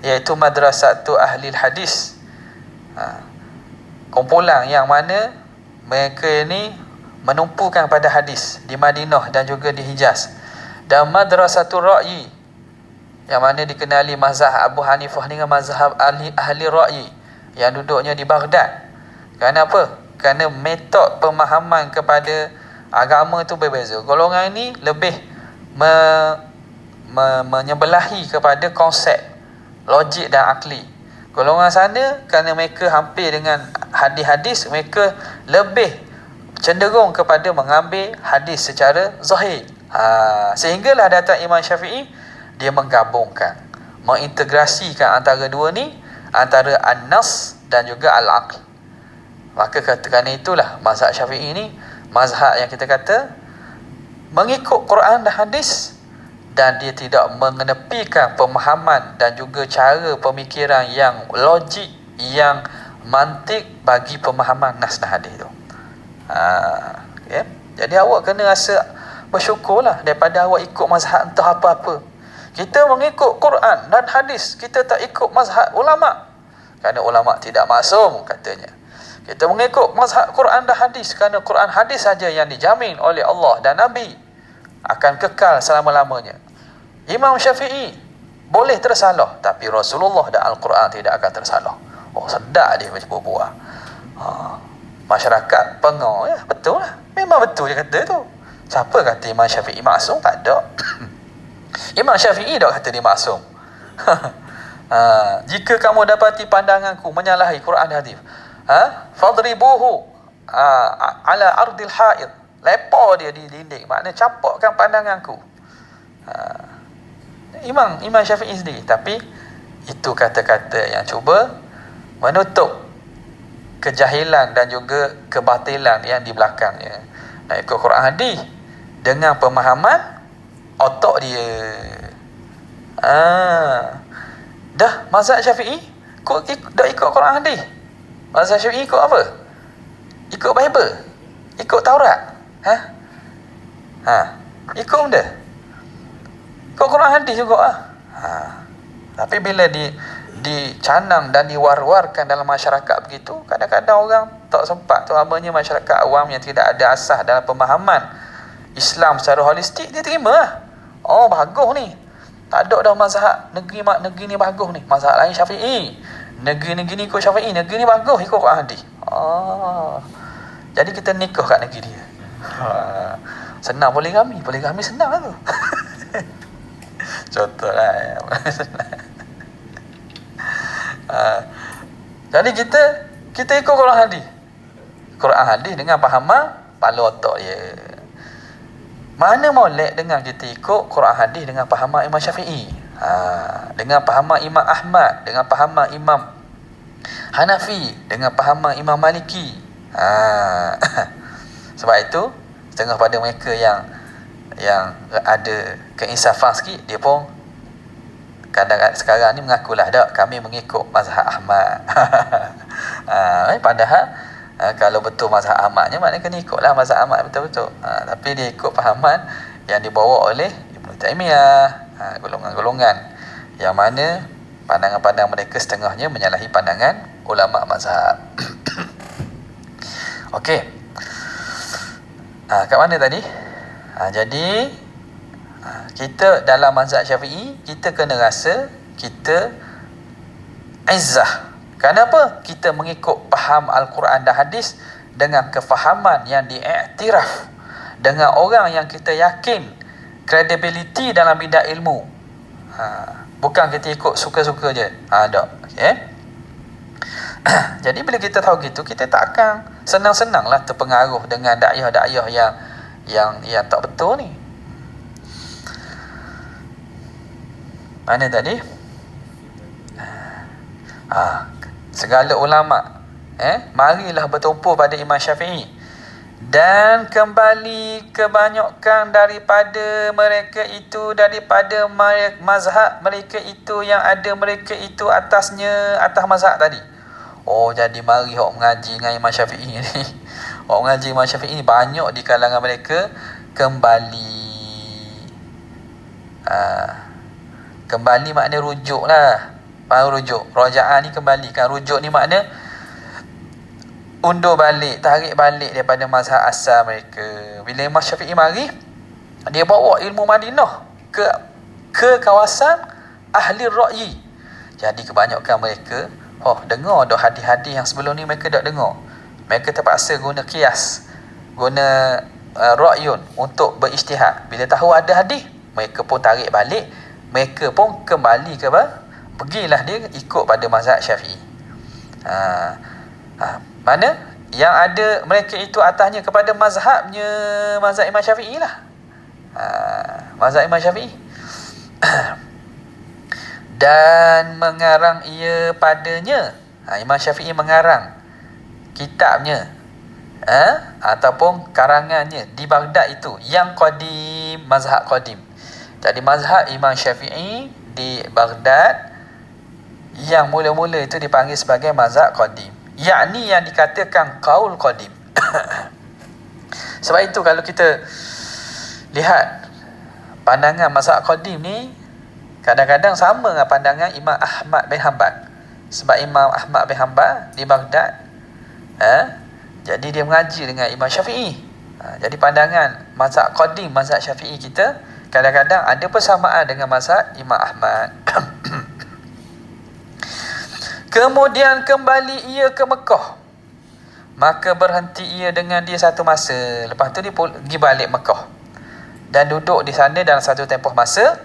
iaitu madrasatu ahli hadis. Kumpulan yang mana mereka ini menumpukan pada hadis di Madinah dan juga di Hijaz. Dan madrasatul ra'yi, yang mana dikenali mazhab Abu Hanifah dengan mazhab ahli ra'yi yang duduknya di Baghdad. Kerana apa? Kerana metod pemahaman kepada agama itu berbeza. Golongan ini lebih menyebelahi kepada konsep logik dan akli. Golongan sana kerana mereka hampir dengan hadis-hadis, mereka lebih cenderung kepada mengambil hadis secara zahir. Sehinggalah datang Imam Syafi'i, dia menggabungkan, mengintegrasikan antara dua ni, antara an-nas dan juga al-aql. Maka kerana itulah mazhab Syafi'i ni mazhab yang kita kata mengikut Quran dan hadis, dan dia tidak mengenepikan pemahaman dan juga cara pemikiran yang logik, yang mantik bagi pemahaman nas dan hadis tu. Okay. Jadi awak kena rasa bersyukurlah daripada awak ikut mazhab entah apa-apa. Kita mengikut Quran dan hadis, kita tak ikut mazhab ulama. kerana ulama tidak maksum katanya. Kita mengikut mazhab Quran dan hadis kerana Quran hadis saja yang dijamin oleh Allah dan Nabi akan kekal selama-lamanya. Imam Syafi'i boleh tersalah, tapi Rasulullah dan Al-Quran tidak akan tersalah. Oh, sedap dia baca buah. Masyarakat pengau, ya, betul lah. Memang betul dia kata tu. Siapa kata Imam Syafi'i maksum? Tak ada. Imam Syafi'i dah kata dia maksum. Jika kamu dapati pandanganku menyalahi Quran dan hadis, fadribuhu ala ardil haid, lepa dia di dinding, maknanya capakkan pandanganku. Imam Syafi'i sendiri. Tapi itu kata-kata yang cuba menutup kejahilan dan juga kebatilan yang di belakangnya. Nak ikut Quran hadis dengan pemahaman otak dia. Dah mazhab Syafi'i dah ikut Quran hadis. Mazhab Syafi'i ikut apa? Ikut Bible, ikut Taurat. Ikut benda, ikut Quran hadis juga. Tapi bila dicanang dan diwar-warkan dalam masyarakat begitu, kadang-kadang orang tak sempat tu, amanya masyarakat awam yang tidak ada asas dalam pemahaman Islam secara holistik, dia terima lah. Oh, bagus ni, tak ada dah mazhab negeri ni bagus ni, mazhab lain Syafi'i, negeri ni ikut Syafi'i, negeri ni bagus ikut Quran hadis. Jadi kita nikah kat negeri dia. Senang poligami senang lah tu. Contoh lah. Jadi kita ikut Quran hadis dengan fahaman kepala otak dia. Mana molek dengan kita ikut Quran hadis dengan fahaman Imam Syafi'i, dengan fahaman Imam Ahmad, dengan fahaman Imam Hanafi, dengan fahaman Imam Maliki. Sebab itu setengah pada mereka yang ada keinsafan sikit, dia pun kadang-kadang sekarang ni mengakulah, dak, kami mengikut mazhab Ahmad. Padahal kalau betul mazhab Ahmadnya, maknanya kena ikutlah mazhab Ahmad betul-betul. Tapi dia ikut fahaman yang dibawa oleh Ibn Taymiyah, golongan-golongan yang mana pandangan-pandangan mereka setengahnya menyalahi pandangan ulama mazhab. Okey. Kat mana tadi? Jadi kita dalam mazhab Syafi'i, kita kena rasa kita izzah. Kenapa? Kita mengikut faham Al-Quran dan hadis dengan kefahaman yang diiktiraf, dengan orang yang kita yakin credibility dalam bidang ilmu. Bukan kita ikut suka-suka je. Tak. Okay? Jadi bila kita tahu gitu, kita tak akan senang-senanglah terpengaruh dengan dakwah-dakwah yang tak betul ni. Mana tadi? Segala ulama marilah bertumpu pada Imam Syafi'i, dan kembali kebanyakan daripada mereka itu daripada mazhab mereka itu yang ada mereka itu atas mazhab tadi. Oh, jadi mari hok mengaji dengan Imam Syafi'i ni. Hok mengaji Imam Syafi'i ni banyak di kalangan mereka kembali. Kembali makna rujuk lah. Faham rujuk? Roja'ah ni kembali kan. Rujuk ni makna undur balik, tarik balik daripada mazhab asal mereka. Bila Imam Syafi'i mari, dia bawa ilmu Madinah ke kawasan ahli ra'yi. Jadi kebanyakan mereka dengar dah hadis-hadis yang sebelum ni mereka tak dengar. Mereka terpaksa guna kias, guna ra'yun untuk berijtihad. Bila tahu ada hadis, mereka pun tarik balik, mereka pun kembali ke pergilah dia ikut pada mazhab Syafi'i. Mana yang ada mereka itu atasnya kepada mazhab Imam Syafi'i lah. Mazhab Imam Syafi'i. Dan mengarang ia padanya. Imam Syafi'i mengarang kitabnya ataupun karangannya di Baghdad itu yang qadim, mazhab qadim. Jadi mazhab Imam Syafi'i di Baghdad yang mula-mula itu dipanggil sebagai mazhab qadim, yakni yang dikatakan qaul qadim. Sebab itu kalau kita lihat pandangan mazhab qadim ni kadang-kadang sama dengan pandangan Imam Ahmad bin Hanbal. Sebab Imam Ahmad bin Hanbal di Baghdad, jadi dia mengaji dengan Imam Syafi'i. Jadi pandangan mazhab qadim, mazhab Syafi'i kita kadang-kadang ada persamaan dengan mazhab Imam Ahmad. Kemudian kembali ia ke Mekah. Maka berhenti ia dengan dia satu masa. Lepas tu dia pergi balik Mekah dan duduk di sana dalam satu tempoh masa.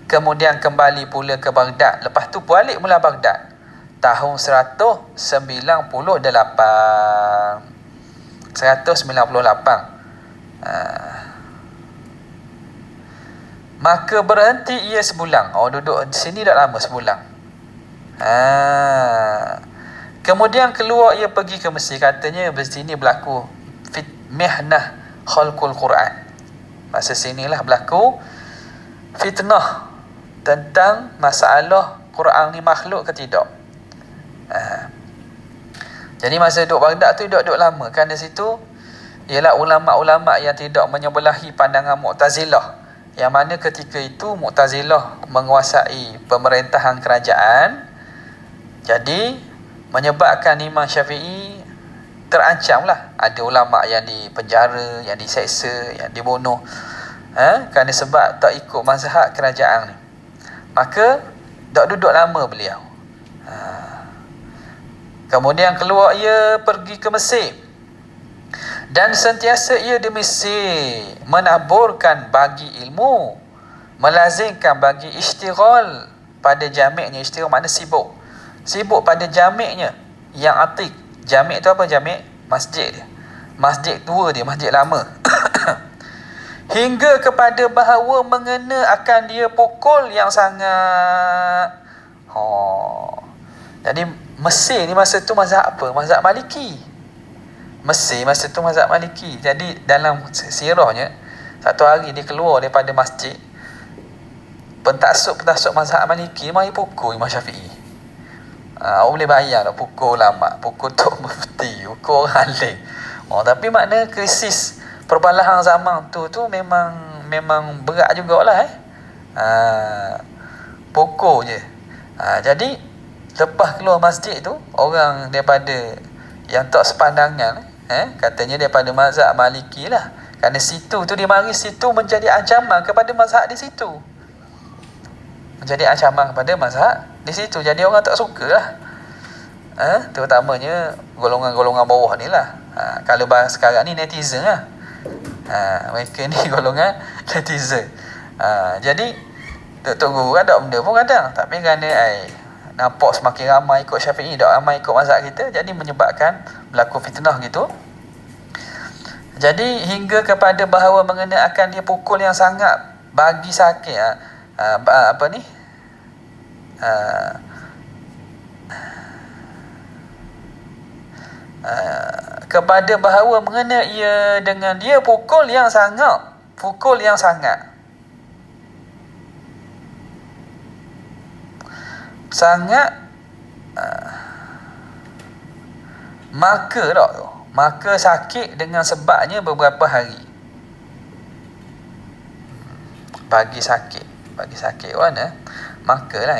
Kemudian kembali pula ke Baghdad. Lepas tu balik mula Baghdad tahun 198. Maka berhenti ia sebulan. Duduk di sini dah lama sebulan. Kemudian keluar ia pergi ke Mesir. Katanya di sini berlaku mihnah khalqul Quran. Masa sinilah berlaku fitnah tentang masalah Quran ni makhluk ke tidak. Jadi masa duduk Baghdad tu duduk lama. Kan di situ ialah ulama-ulama yang tidak menyebelahi pandangan Mu'tazilah, yang mana ketika itu Mu'tazilah menguasai pemerintahan kerajaan. Jadi menyebabkan Imam Syafi'i terancam lah. Ada ulama yang dipenjara, yang diseksa, yang dibunuh, kerana sebab tak ikut mazhab kerajaan ni. Maka tak duduk lama beliau. Kemudian keluar ia pergi ke Mesir. Dan sentiasa ia di Mesir menaburkan bagi ilmu, melazimkan bagi istighal pada jamiknya. Istighal makna sibuk. Sibuk pada jamiknya yang atik. Jamik tu apa? Jamik masjid dia. Masjid tua dia, masjid lama. Hingga kepada bahawa mengena akan dia pukul yang sangat. Jadi Mesir ni masa tu mazhab apa? Mazhab Maliki. Mesir masa tu mazhab Maliki. Jadi dalam sirahnya, satu hari dia keluar daripada masjid, pentaksub mazhab Maliki mari pukul Imam Syafi'i. Boleh bayar lah, pukul ulama, pukul Tok Mufti, pukul orang alim. Tapi makna krisis perbalahan zaman tu memang berat jugalah. Pukul je. Jadi lepas keluar masjid tu, orang daripada yang tak sepandangan, katanya daripada mazhab Maliki lah. Kerana situ tu dia mari situ menjadi ancaman kepada mazhab di situ. Menjadi ancaman kepada mazhab di situ. Jadi orang tak suka lah. Terutamanya golongan-golongan bawah ni lah. Kalau bahas sekarang ni netizen lah. Mereka ni golongan netizen. Jadi Tok Guru ada benda pun kadang. Tapi kerana nampak semakin ramai ikut Syafi'i, tak ramai ikut mazhab kita, jadi menyebabkan berlaku fitnah gitu. Jadi hingga kepada bahawa mengena akan dia pukul yang sangat bagi sakit. Kepada bahawa mengena ia dengan dia pukul yang sangat maka sakit dengan sebabnya beberapa hari. Bagi sakit mana maka lah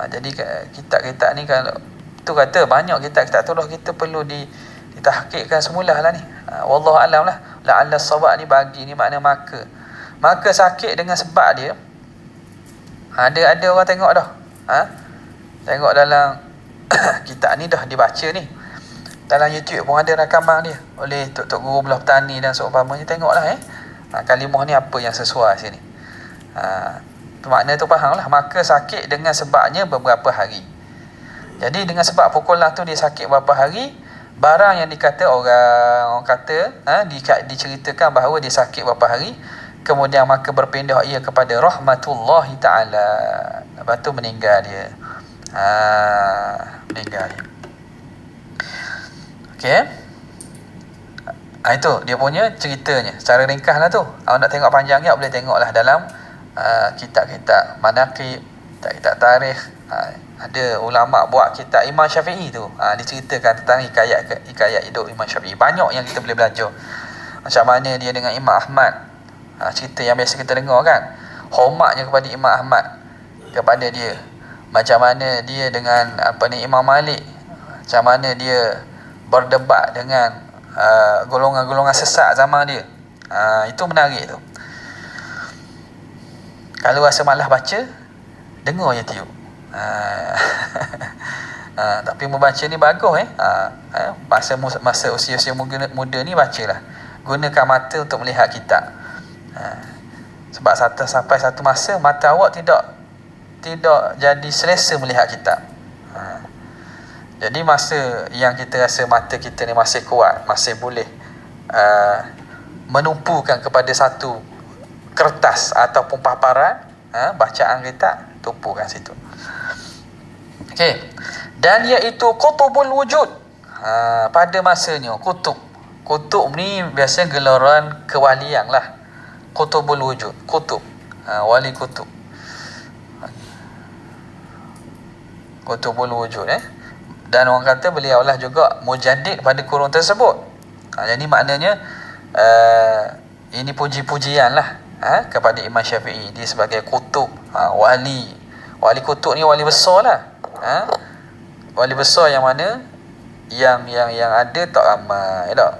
jadi kitab-kitab ni, kalau tu kata banyak kitab-kitab tu lah, kita perlu ditahqiqkan semula lah ni. Wallahu alam lah. La'alla as-sawab ni bagi ni makna maka sakit dengan sebab dia. Ada orang tengok dah. Tengok dalam kitab ni dah dibaca ni. Dalam YouTube pun ada rakaman dia oleh Tok Guru Belah Petani dan seumpamanya. Tengoklah kalimah ni apa yang sesuai sini. Makna tu faham lah. Maka sakit dengan sebabnya beberapa hari. Jadi dengan sebab pukulan tu dia sakit beberapa hari, barang yang dikata orang kata, diceritakan bahawa dia sakit beberapa hari, kemudian maka berpindah ia kepada rahmatullahi ta'ala. Lepas tu meninggal dia. Okey. Itu dia punya ceritanya. Secara ringkas lah tu. Awak nak tengok panjangnya, boleh tengoklah dalam kitab-kitab manaqib, kitab-kitab tarikh. Ada ulama buat kitab Imam Syafi'i tu. Diceritakan tentang hikayat hidup Imam Syafi'i. Banyak yang kita boleh belajar. Macam mana dia dengan Imam Ahmad. Cerita yang biasa kita dengar kan. Hormatnya kepada Imam Ahmad, kepada dia. macam mana dia dengan Imam Malik, macam mana dia berdebat dengan golongan-golongan sesat zaman dia. Itu menarik tu. Kalau rasa malas baca, dengar YouTube. Tapi membaca ni bagus masa usia-usia muda ni bacalah. Gunakan mata untuk melihat kitab. Sebab sampai satu masa mata awak tidak jadi selesa melihat kitab. Jadi masa yang kita rasa mata kita ni masih kuat, masih boleh menumpukan kepada satu kertas ataupun paparan bacaan kitab, tumpukan situ. Okey. Dan iaitu Qutubul Wujud. Pada masanya kutub ni biasanya gelaran kewalian lah. Qutubul Wujud, kutub, wali kutub. Qutubul Wujud Dan orang kata beliau lah juga mujaddid pada kurun tersebut. Jadi maknanya ini puji-pujian lah kepada Imam Syafi'i. Dia sebagai kutub, wali kutub ni wali besar lah. Wali besar yang mana yang ada tak ramai tak.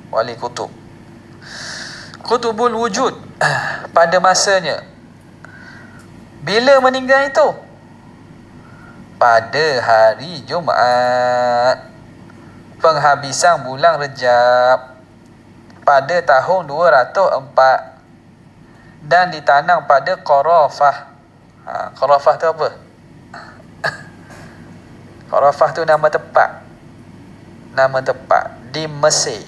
Wali kutub, Qutubul Wujud pada masanya. Bila meninggal itu? Pada hari Jumaat penghabisan bulan Rejab pada tahun 204 dan ditanam pada Qarafah. Qarafah tu apa? Qarafah tu nama tempat di Mesir.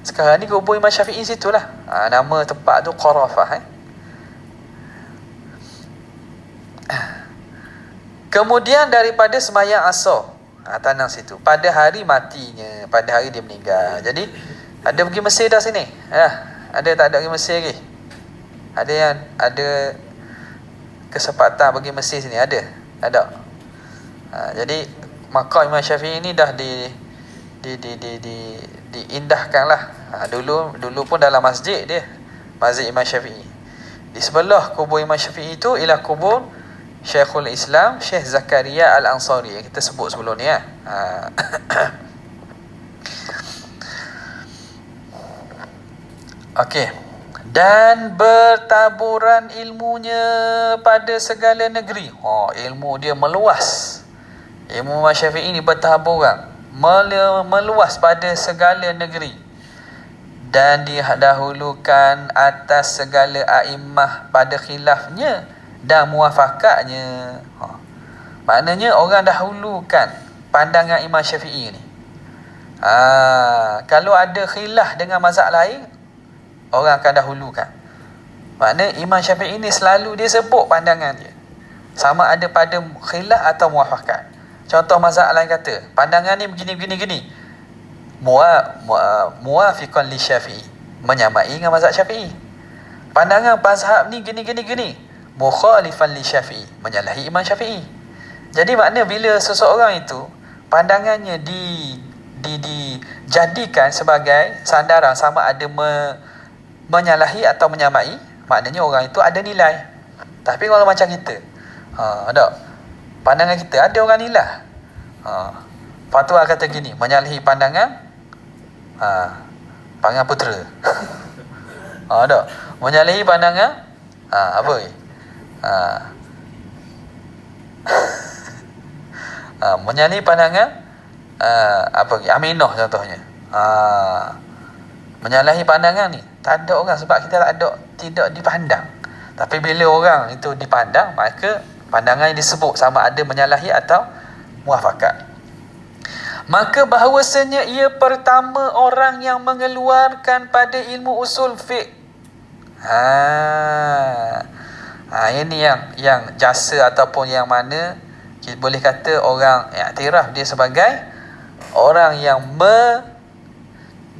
Sekarang ni kubur Imam Syafi'i situlah. Nama tempat tu Qarafah. Kemudian daripada sembahyang asar, tanam situ pada hari matinya, pada hari dia meninggal. Jadi ada pergi Mesir dah sini? Ada tak ada pergi Mesir lagi? Ada yang ada kesempatan pergi Mesir sini? Ada? Jadi makam Imam Syafi'i ni dah diindahkan lah. Dulu pun dalam masjid dia, Masjid Imam Syafi'i. Di sebelah kubur Imam Syafi'i itu ialah kubur Syekhul Islam Syekh Zakaria Al-Ansari yang kita sebut sebelum ni Okey. Dan bertaburan ilmunya pada segala negeri. Ilmu dia meluas. Ilmu Imam Syafi'i ni bertaburan, meluas pada segala negeri, dan didahulukan atas segala a'immah pada khilafnya dan muafakatnya. Maknanya orang dahulukan pandangan Imam Syafi'i ni. Kalau ada khilaf dengan mazhab lain, orang akan dahulukan. Maknanya Imam Syafi'i ni selalu dia sebut pandangan dia, sama ada pada khilaf atau muafakat. Contoh mazhab lain kata pandangan ni begini. Muafiqan li Syafi'i, menyamai dengan mazhab Syafi'i. Pandangan mazhab ni gini. Mukhalifan li Syafi'i, menyalahi Imam Syafi'i. Jadi makna bila seseorang itu pandangannya dijadikan sebagai sandaran, sama ada menyalahi atau menyamai, maknanya orang itu ada nilai. Tapi kalau macam kita, pandangan kita ada orang nilai. Fatwa kata gini, menyalahi pandangan Pangan Putera. Menyalahi pandangan apa ni? Menyalahi pandangan Aminah contohnya. Menyalahi pandangan ni tak ada orang, sebab kita tidak dipandang. Tapi bila orang itu dipandang, maka pandangan yang disebut sama ada menyalahi atau muafakat. Maka bahawasanya ia pertama orang yang mengeluarkan pada ilmu usul fiqh. Ini yang jasa ataupun yang mana kita boleh kata orang iktiraf dia sebagai orang yang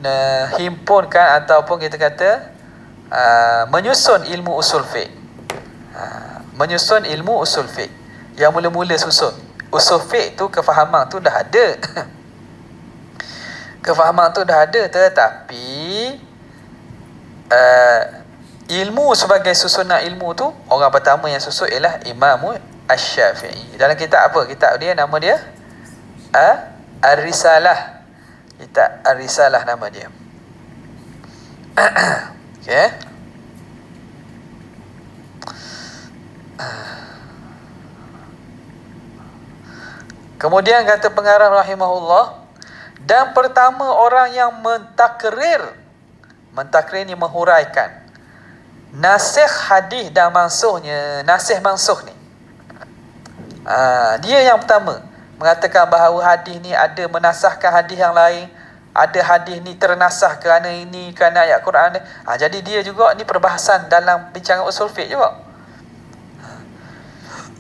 menghimpunkan ataupun kita kata menyusun ilmu usul fiqh. Menyusun ilmu usul fiqh. Yang mula-mula susun usul fiqh tu, kefahaman tu dah ada. Kefahaman tu dah ada, tetapi ilmu sebagai susunan ilmu tu, orang pertama yang susun ialah Imam Asy-Syafi'i. Dalam kitab apa? Kitab dia, nama dia Ar-Risalah. Kitab Ar-Risalah nama dia. Okey. Kemudian kata pengarang rahimahullah, dan pertama orang yang mentakrir ni menghuraikan nasikh hadis dan mansuhnya. Nasikh mansuh ni, dia yang pertama mengatakan bahawa hadis ni ada menasahkan hadis yang lain, ada hadis ni ternasah kerana ini, kerana ayat Quran ni. Jadi dia juga ni perbahasan dalam bincangan usul fiqh juga.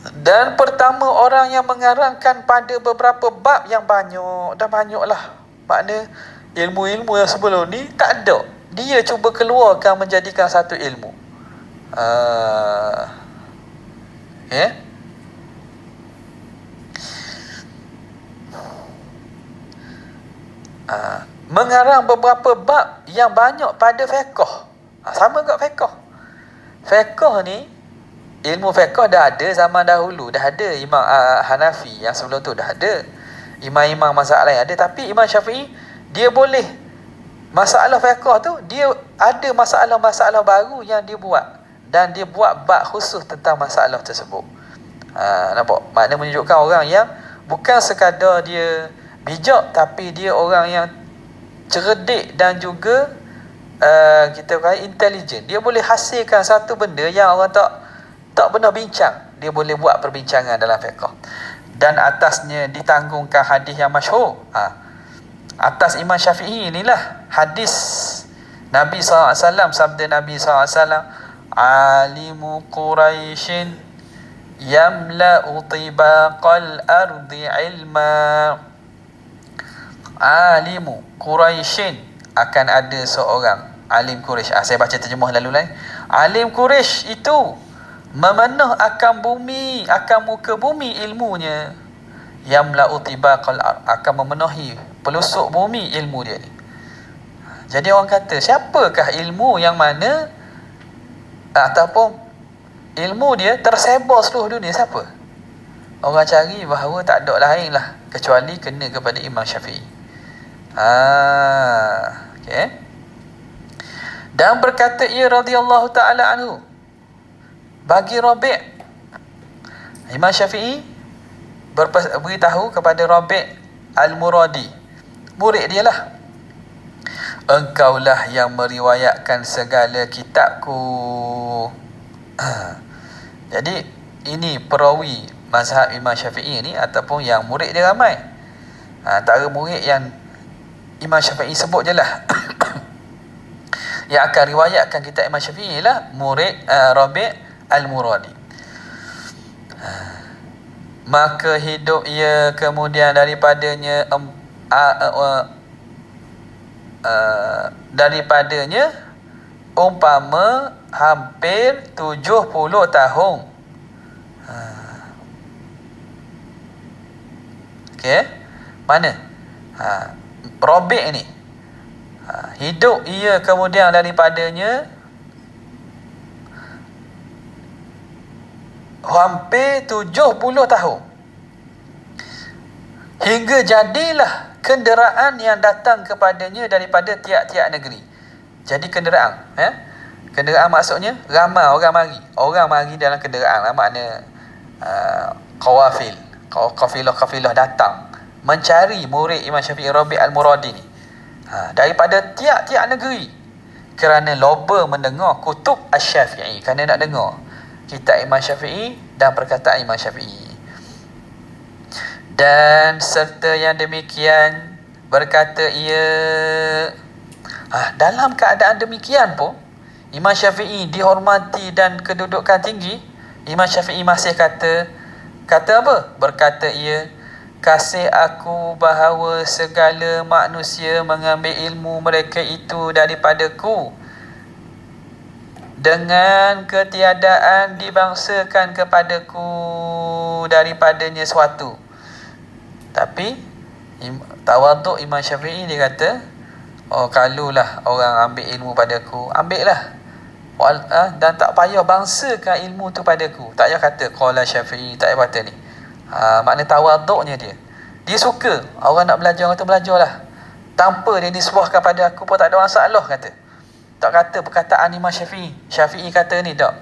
Dan pertama orang yang mengarangkan pada beberapa bab yang banyak, dan banyaklah. Makna ilmu-ilmu yang sebelum ni tak ada. Dia cuba keluarkan menjadikan satu ilmu. Mengarang beberapa bab yang banyak pada fiqh. Sama kat fiqh. Fiqh ni, ilmu fiqh dah ada zaman dahulu. Dah ada Imam Hanafi, yang sebelum tu dah ada. Imam-imam mazhab lain ada. Tapi Imam Syafi'i, dia boleh masalah fiqh tu, dia ada masalah-masalah baru yang dia buat. Dan dia buat bab khusus tentang masalah tersebut. Nampak? Makna menunjukkan orang yang bukan sekadar dia bijak, tapi dia orang yang cerdik dan juga kita kata intelijen. Dia boleh hasilkan satu benda yang orang tak pernah bincang. Dia boleh buat perbincangan dalam fiqh. Dan atasnya ditanggungkan hadis yang masyhur. Atas Imam Syafi'i inilah hadis Nabi SAW, sabda Nabi SAW, alimu Quraisyin yamla'u tibaqal ardi ilma. Alimu Quraisyin, akan ada seorang alim Quraisy. Saya baca terjemah lalu lah. Alim Quraisy itu memenuh akan bumi, akan muka bumi ilmunya. Yamla'u tibaqal ard, akan memenuhi pelusuk bumi ilmu dia ni. Jadi orang kata, siapakah ilmu yang mana ataupun ilmu dia tersebar seluruh dunia? Siapa? Orang cari bahawa tak ada lain lah kecuali kena kepada Imam Syafi'i. Okay. Dan berkata ia radhiyallahu ta'ala anhu, bagi Rabi', Imam Syafi'i beritahu kepada Rabi' Al-Muradi, murid dia lah, engkaulah yang meriwayatkan segala kitabku. Jadi ini perawi mazhab Imam Syafi'i ni, ataupun yang murid dia ramai. Antara murid yang Imam Syafi'i sebut je lah yang akan riwayatkan kitab Imam Syafi'i lah murid Rabi' Al-Muradi. Maka hidup ia kemudian daripadanya umpama hampir 70 tahun. Okey, mana Rabi' ni hidup ia kemudian daripadanya hampir 70 tahun, hingga jadilah kenderaan yang datang kepadanya daripada tiap-tiap negeri. Jadi kenderaan, kenderaan maksudnya ramai orang mari dalam kenderaan, makna kafilah datang mencari murid Imam Syafi'i Rabi' Al-Muradi ni, daripada tiap-tiap negeri, kerana loba mendengar kutub Asy-Syafi'i, kerana nak dengar kitab Imam Syafi'i dan perkataan Imam Syafi'i. Dan serta yang demikian berkata ia, dalam keadaan demikian pun Imam Syafi'i dihormati dan kedudukan tinggi, Imam Syafi'i masih kata apa? Berkata ia, kasih aku bahawa segala manusia mengambil ilmu mereka itu daripadaku, dengan ketiadaan dibangsakan kepadaku daripadanya suatu. Tapi tawaduk Imam Syafi'i, dia kata, kalulah orang ambil ilmu padaku, ambil lah. dan tak payah bangsakan ilmu tu padaku. Tak payah kata qala Syafi'i, tak payah kata ni. Makna tawaduknya dia suka orang nak belajar, kata belajarlah tanpa dia disuahkan pada aku pun tak ada masalah, kata. Tak kata perkataan Imam Syafi'i kata ni, tak.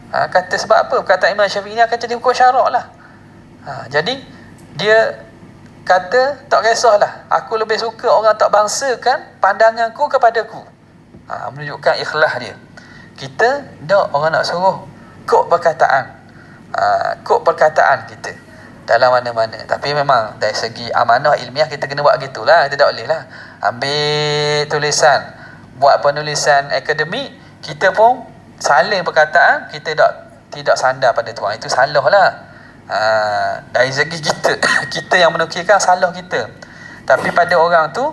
Kata sebab apa? Perkataan Imam Syafi'i ni akan jadi hukum syarak lah. Jadi dia kata tak kisahlah, aku lebih suka orang tak bangsakan pandanganku kepadaku. Menunjukkan ikhlas dia. Kita tak orang nak suruh kod perkataan, kita dalam mana-mana. Tapi memang dari segi amanah ilmiah kita kena buat gitulah. Kita tak boleh lah ambil tulisan, buat penulisan akademik, kita pun salin perkataan, kita tidak sandar pada tuan. Itu salah lah. Dari segi kita kita yang menukilkan, salah kita. Tapi pada orang tu,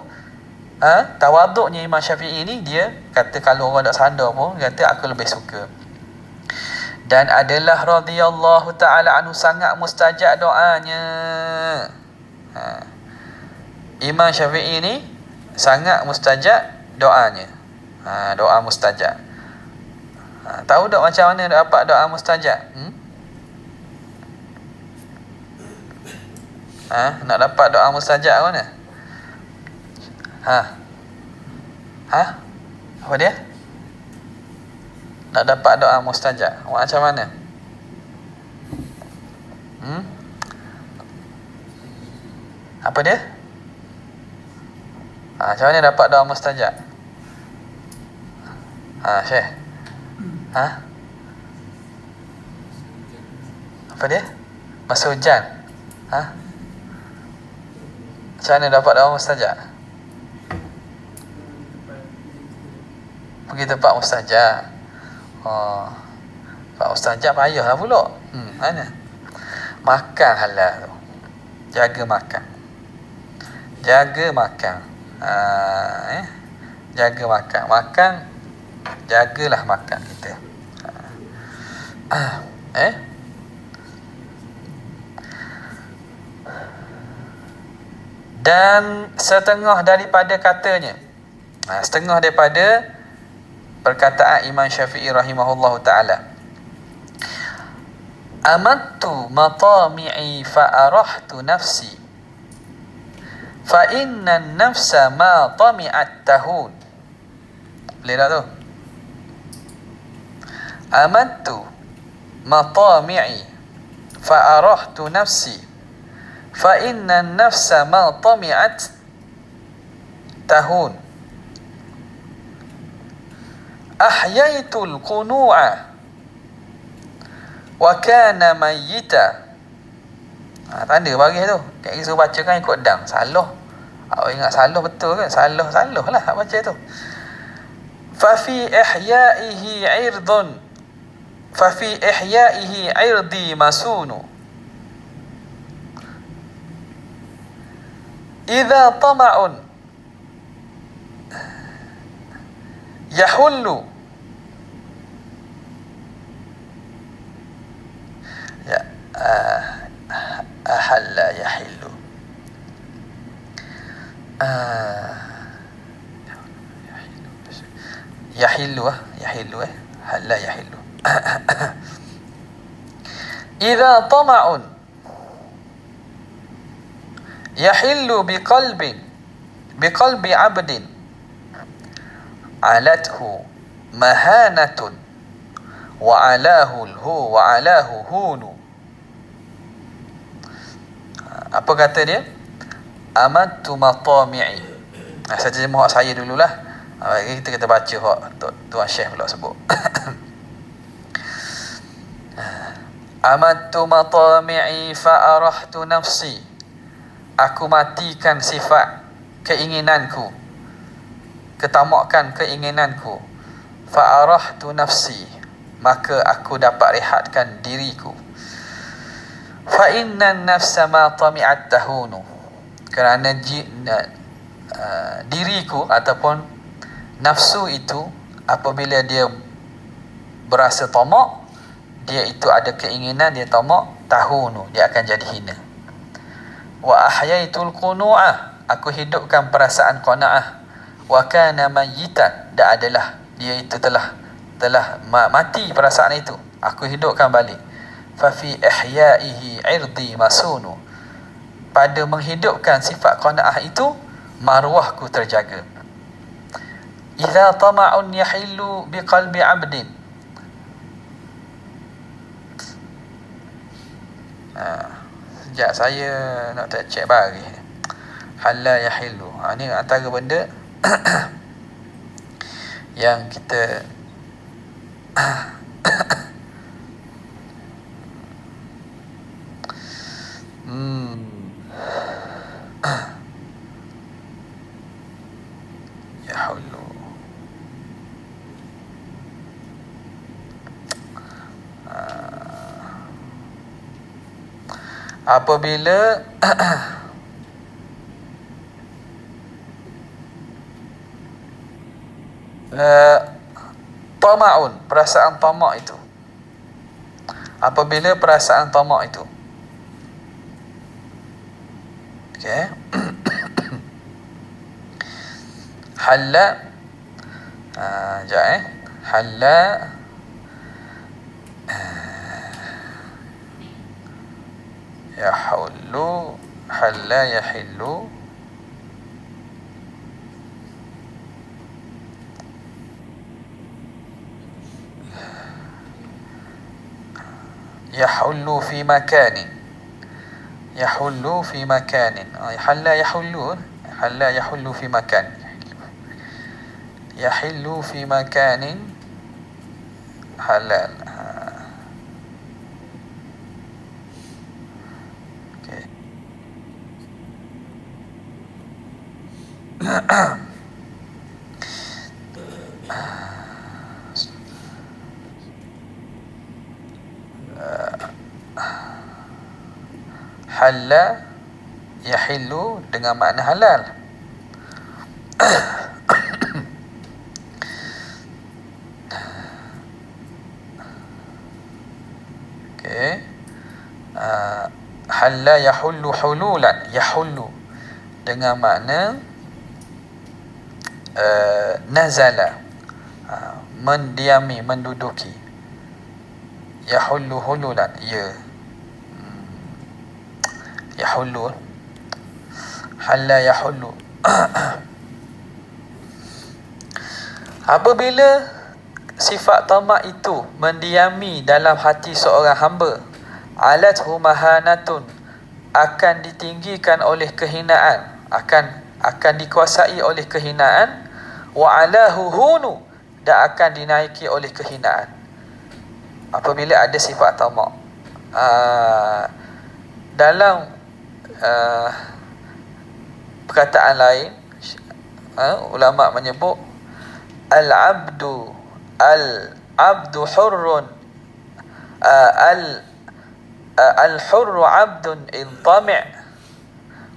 tawaduknya Imam Syafi'i ni, dia kata kalau orang tak sandar pun, kata aku lebih suka. Dan adalah radhiyallahu ta'ala anhu, sangat mustajab doanya. Imam Syafi'i ni sangat mustajab doanya. Doa mustajab. Tahu tak macam mana dapat doa mustajab? Nak dapat doa mustajab mana? Apa dia? Nak dapat doa mustajab macam mana? Apa dia? Macam mana dapat doa mustajab? Syekh. Apa dia? Masa hujan. Macam mana dapat doa mustajab? Pergi tempat mustajab. Tempat mustajab payah lah pula. Mana? Makan halal tu. Jaga makan. Jaga makan. Jaga makan. Makan, jagalah makan kita. Dan setengah daripada katanya, setengah daripada perkataan Imam Syafi'i rahimahullahu ta'ala, amattu matami'i fa'arahtu nafsi fa inna nafsa ma tami'at tahun. Boleh tak tu? Amattu matami'i fa'arahtu nafsi fa inna nafsa ma tami'at tahun. Ahyaitul qunu'a wa kana mayyita. Tanda bagi tu. Kak suruh baca kan ikut dang. Salah. Awak ingat salah betul kan? Salah lah baca tu. Fa fi ihya'ihi 'irdun. Fa fi ihya'ihi 'irdi masunu. Idza tama'un yahullu ahalla yahillu yahillu halla yahillu. Idza tama'un yahillu biqalbi 'abdin alathu mahanatun wa alahu hunu. Apa kata dia? Amattu matami'i. Saya terjemah hak saya dululah. Kita baca hak Tuan Syekh pula sebut. Amattu matami'i fa arahtu nafsi. Aku matikan sifat keinginanku, ketamakan keinginanku. Fa arahtu nafsi, maka aku dapat rehatkan diriku. Fa inna nafsa ma tami'at tahunu, kerana diriku ataupun nafsu itu apabila dia berasa tamak, dia itu ada keinginan, dia tamak, tahunu, dia akan jadi hina. Wa ahyaitul qunu'ah, aku hidupkan perasaan qanaah. Wa kana mayyitan, dan adalah dia itu telah telah mati perasaan itu, aku hidupkan balik. Fa fi ihya'ihi 'irdi masunu, pada menghidupkan sifat qanaah itu maruahku terjaga. Idza tama'un yahillu biqalbi 'abdin, sekejap saya nak cek bagi halla yahillu. Ni antara benda yang kita yahullu. Apabila tama'un, perasaan tamak itu, apabila perasaan tamak itu, okey, halla, halla yahullu, halla yahillu, yahullu fi makanin, yahullu fi makanin, halla yahullu, halla yahullu fi makan, yahillu fi makanin halal. Okay. Halla yahillu dengan makna halal. Okey. Halla yahullu hululan, yahullu dengan makna nazala, mendiami, menduduki. Yahullu hululan, ya, yahullu, halla yahullu. Apabila sifat tamak itu mendiami dalam hati seorang hamba, alathu mahanatun, akan ditinggikan oleh kehinaan, akan dikuasai oleh kehinaan, wa alahu hunu, dan akan dinaiki oleh kehinaan. Apabila ada sifat tamak, dalam perkataan lain, ulama menyebut al-abdu hurrun, al-hurru abdun in tami'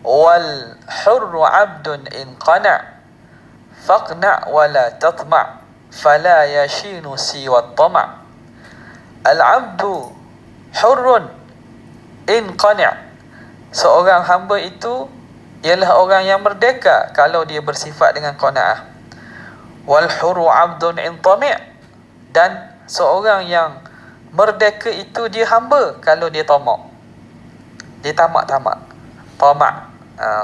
wal hurru abdun in qana' faqna' wala tatma' fala yashinu siwa tama'. Al-abdu hurrun in qani', seorang hamba itu ialah orang yang merdeka kalau dia bersifat dengan qanaah. Wal hurru abdun in tami', dan seorang yang merdeka itu dia hamba kalau dia tamak. Dia tamak.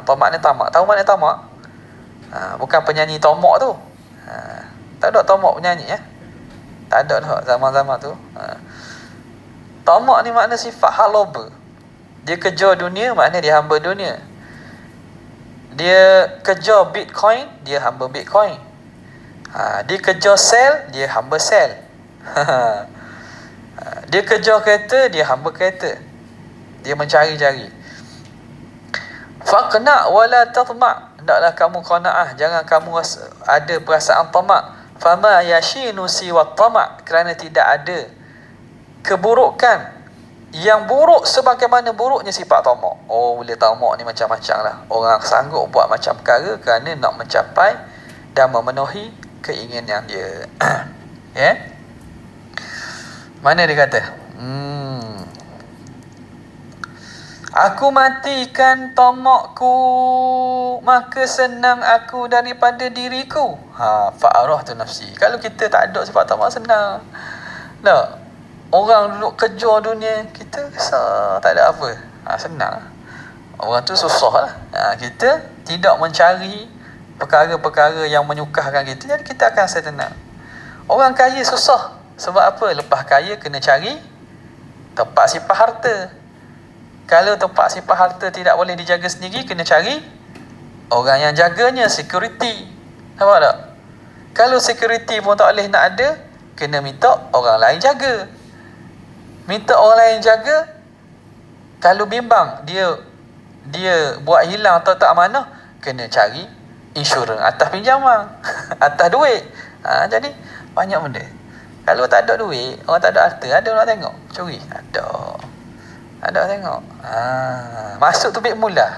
Tamak ni tamak. Tahu makna tamak? Bukan penyanyi tamak tu. Tak ada tamak penyanyi ya. Tak ada dah zaman-zaman tu. Tamak ni makna sifat haloba. Dia kejar dunia, makna dia hamba dunia. Dia kejar Bitcoin, dia hamba Bitcoin. Dia kejar sel, dia hamba sel. Dia kejar kereta, dia hamba kereta. Dia mencari-cari. Faqna' wala tatma', hendaklah kamu qanaah, jangan kamu ada perasaan tamak. Fama yashinu siwa tamak, kerana tidak ada keburukan yang buruk sebagaimana buruknya sifat tamak. Oh, boleh tamak ni macam-macam lah. Orang sanggup buat macam perkara kerana nak mencapai dan memenuhi keinginan dia. Ya? Mana dia kata? Aku matikan tomokku, maka senang aku daripada diriku. Fa'arah tu nafsi. Kalau kita tak ada sifat tamak, senang. Tak? Orang duduk kejar dunia, kita tak ada apa. Senang. Orang tu susah lah. Kita tidak mencari perkara-perkara yang menyukahkan kita, jadi kita akan tenang. Orang kaya susah. Sebab apa? Lepas kaya kena cari tempat simpan harta. Kalau tempat simpan harta tidak boleh dijaga sendiri, kena cari orang yang jaganya, security. Nampak tak? Kalau security pun tak boleh nak ada, kena minta orang lain jaga. Minta orang lain jaga, kalau bimbang dia buat hilang atau tak amanah, kena cari insurans atas pinjaman, atas duit. Jadi banyak benda. Kalau tak ada duit, orang tak ada harta, ada orang tengok curi? Ada orang tengok. Masuk tu bit mula.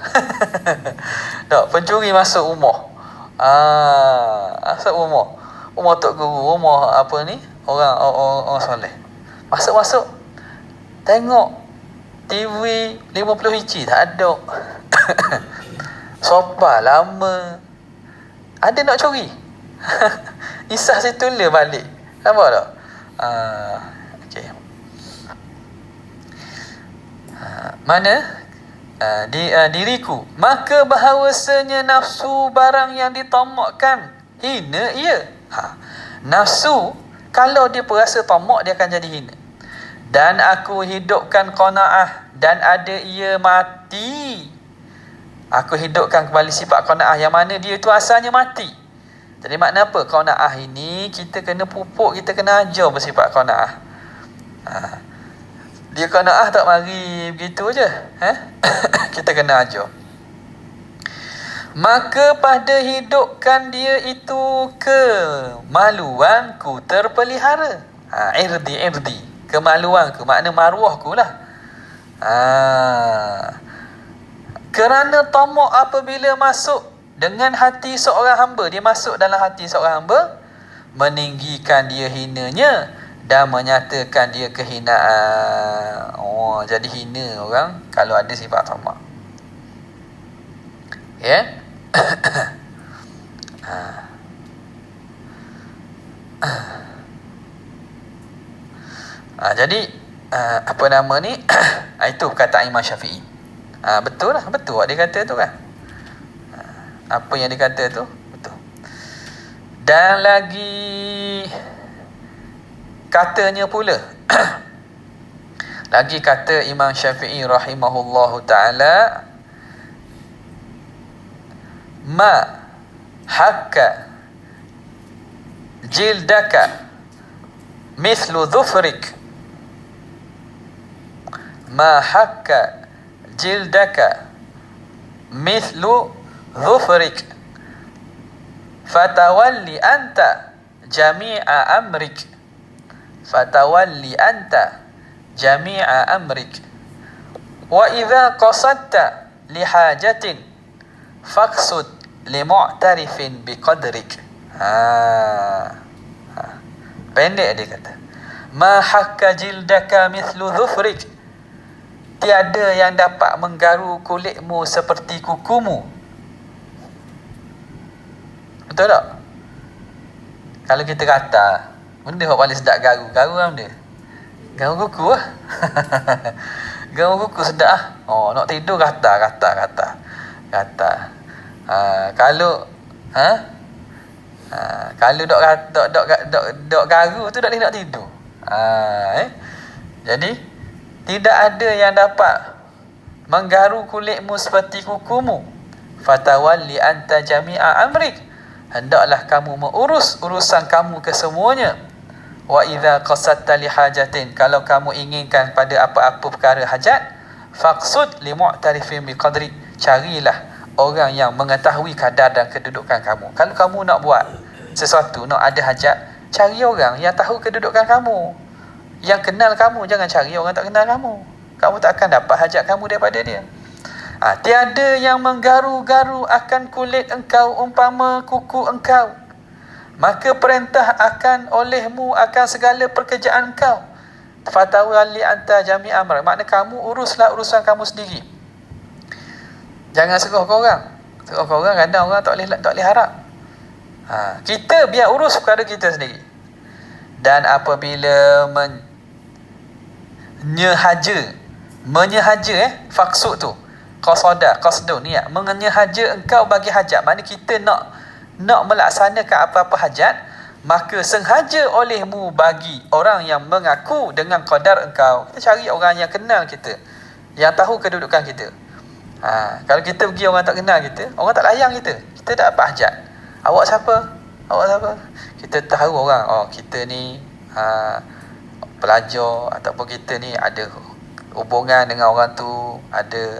Tak, pencuri masuk rumah. Masuk rumah. Rumah tok guru, rumah apa ni? Orang soleh. Masuk. Tengok TV 50 inci tak ada. Sofa lama. Ada nak curi. Isah situlah balik. Nampak tak? Okey. Mana? Diriku. Maka bahawasanya nafsu barang yang ditamakkan hina ia. Nafsu kalau dia perasa tamak, dia akan jadi hina. Dan aku hidupkan qanaah, dan ada ia mati. Aku hidupkan kembali sifat qanaah, yang mana dia itu asalnya mati. Jadi makna apa? Qanaah ini kita kena pupuk, kita kena ajar bersifat qanaah. Dia qanaah tak mari begitu je. Kita kena ajar. Maka pada hidupkan dia itu kemaluanku terpelihara. Irdi. Kemaluanku, makna maruahku lah. Kerana tamak apabila masuk dengan hati seorang hamba, dia masuk dalam hati seorang hamba, meninggikan dia hinanya dan menyatakan dia kehinaan. Jadi hina orang kalau ada sifat tamak. Ya? Jadi apa nama ni? Itu perkataan Imam Syafi'i. Betul lah, betul dia kata tu kan. Apa yang dia kata tu betul. Dan lagi katanya pula lagi kata Imam Syafi'i rahimahullahu ta'ala, ma hakka jildaka mithlu dhufrik, ma hakka jildaka mithlu dhufrik, fatawalli anta jami'a amrik, fatawalli anta jami'a amrik, wa idha qasadta lihajatin faqsud limu'tarifin biqadrik. Pendek dia kata, ma hakka jildaka mithlu dhufrik, tiada yang dapat menggaru kulitmu seperti kukumu. Betul tak? Kalau kita kata benda yang paling sedap garu lah benda. Garu kuku lah. Garu kuku sedap lah. Nak tidur kata. Kalau kalau dok garu tu tak boleh nak tidur. Jadi tidak ada yang dapat menggaru kulitmu seperti kukumu. Fatawalli anta jami'a amrik, hendaklah kamu mengurus urusan kamu kesemuanya. Wa idza qasadta li hajatin, kalau kamu inginkan pada apa-apa perkara hajat, faqsud li mu'tarifin bi qadri, carilah orang yang mengetahui kadar dan kedudukan kamu. Kalau kamu nak buat sesuatu, nak ada hajat, cari orang yang tahu kedudukan kamu, yang kenal kamu. Jangan cari orang tak kenal kamu. Kamu tak akan dapat hajat kamu daripada dia. Tiada yang menggaru-garu akan kulit engkau umpama kuku engkau, maka perintah akan olehmu akan segala pekerjaan engkau. Fatawalli anta jami' amr, makna kamu uruslah urusan kamu sendiri. Jangan suruh kau orang. Suruh kau orang, kadang orang tak boleh harap. Kita biar urus perkara kita sendiri. Dan apabila menyehaja faksud tu, qasdun niat, menyehaja engkau bagi hajat, maknanya kita nak melaksanakan apa-apa hajat, maka sengaja olehmu bagi orang yang mengaku dengan qadar engkau. Kita cari orang yang kenal kita, yang tahu kedudukan kita. Kalau kita pergi orang tak kenal kita, orang tak layan kita, kita tak dapat hajat. Awak siapa? Kita tahu orang, kita ni pelajar, ataupun kita ni ada hubungan dengan orang tu, ada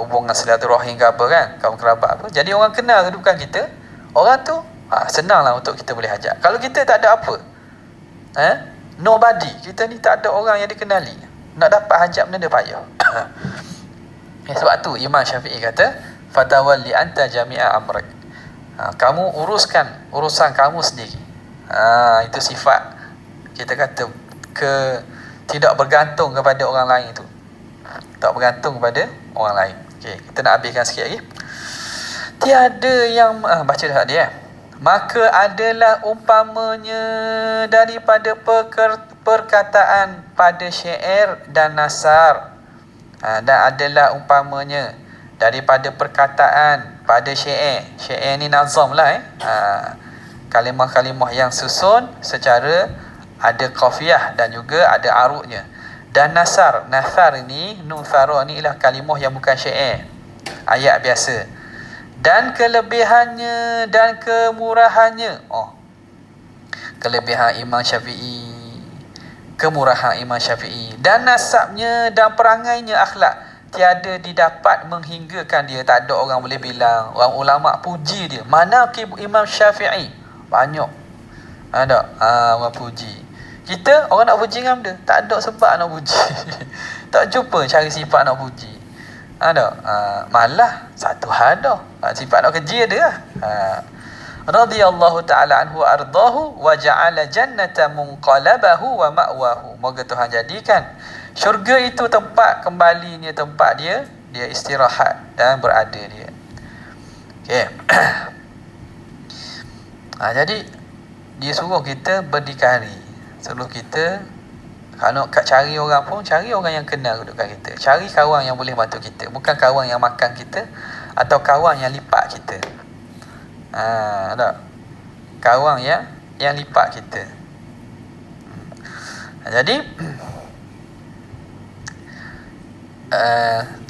hubungan silaturahim ke apa kan, kaum kerabat apa. Jadi orang kenal kedudukan kita, orang tu senanglah untuk kita boleh hajat. Kalau kita tak ada apa, nobody, kita ni tak ada orang yang dikenali, nak dapat hajat benda dia payah. Sebab tu Imam Syafi'i kata, fatawalli anta jami'a amrak. Kamu uruskan urusan kamu sendiri. Itu sifat, kita kata, tidak bergantung kepada orang lain itu. Tak bergantung kepada orang lain. Okey, kita nak habiskan sikit lagi. Tiada yang baca dah dia. Maka adalah umpamanya daripada perkataan pada syair dan nasar. Dan adalah umpamanya daripada perkataan pada syair. Syair ni nazam lah kalimah-kalimah yang susun secara ada qafiyah dan juga ada aruknya. Dan nasar ni, nuthara ni ialah kalimah yang bukan syair, ayat biasa. Dan kelebihannya dan kemurahannya, kelebihan Imam Syafi'i, kemurahan Imam Syafi'i, dan nasabnya dan perangainya akhlak, tiada didapat menghinggakan dia. Tak ada orang boleh bilang, orang ulama puji dia. Manaqib Imam Syafi'i banyak. Ada orang puji. Kita orang nak puji dengan dia, tak ada sebab nak puji. Tak jumpa cari sifat nak puji. Malah satu hal dah, sifat nak keji dia. Radhiyallahu ta'ala anhu ardahu wa ja'ala jannata munqalabahu wa ma'wahu. Moga Tuhan jadikan syurga itu tempat kembalinya, tempat dia istirahat dan berada dia. Okey. Jadi dia suruh kita berdikari. Suruh kita, kalau cari orang pun, cari orang yang kenal kedudukan kita. Cari kawan yang boleh bantu kita, bukan kawan yang makan kita atau kawan yang lipat kita. Tak? Kawan yang lipat kita. Jadi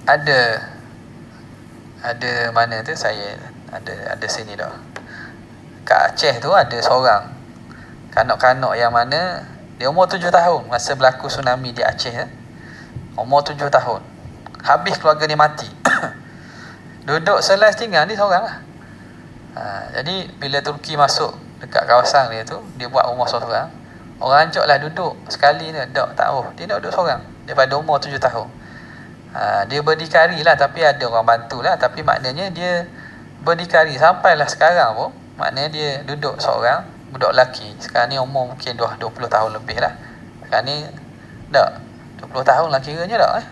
ada mana tu, saya ada sini dah. Kat Aceh tu ada seorang kanak-kanak yang mana dia umur 7 tahun masa berlaku tsunami di Aceh. Umur 7 tahun. Habis keluarga dia mati. Duduk selas tinggal ni seorang lah. Jadi bila Turki masuk dekat kawasan dia tu, dia buat rumah seorang. Orang anjuk lah duduk sekali ni, tak tahu. Dia nak duduk seorang daripada umur 7 tahun. Dia berdikari lah, tapi ada orang bantu lah. Tapi maknanya dia berdikari sampailah sekarang pun. Maknanya dia duduk seorang, budak lelaki. Sekarang ni umur mungkin 20 tahun lebih lah. Sekarang ni 20 tahun lah kiranya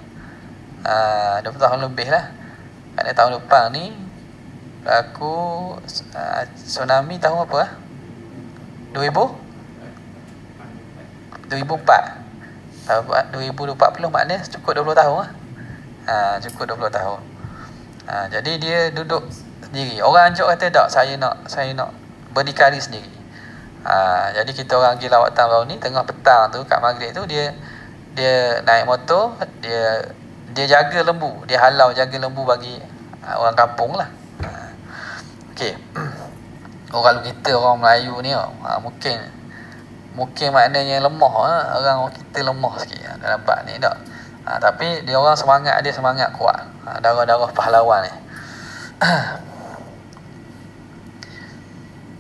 20 tahun lebih lah. Kerana tahun depan ni berlaku tsunami tahun apa 2004. 2040 maknanya cukup 20 tahun lah. Cukup 20 tahun. Jadi dia duduk sendiri. Orang anjuk kata tak, saya nak berdikari sendiri. Jadi kita orang pergi lawatan baru ni, tengah petang tu kat maghrib tu, dia naik motor, dia jaga lembu, dia halau jaga lembu bagi orang kampung lah. Okey. Kalau kita orang Melayu ni mungkin maknanya lemah, orang kita lemah sikit dalam bab ni tak. Tapi dia orang semangat kuat. Darah-darah pahlawan ni.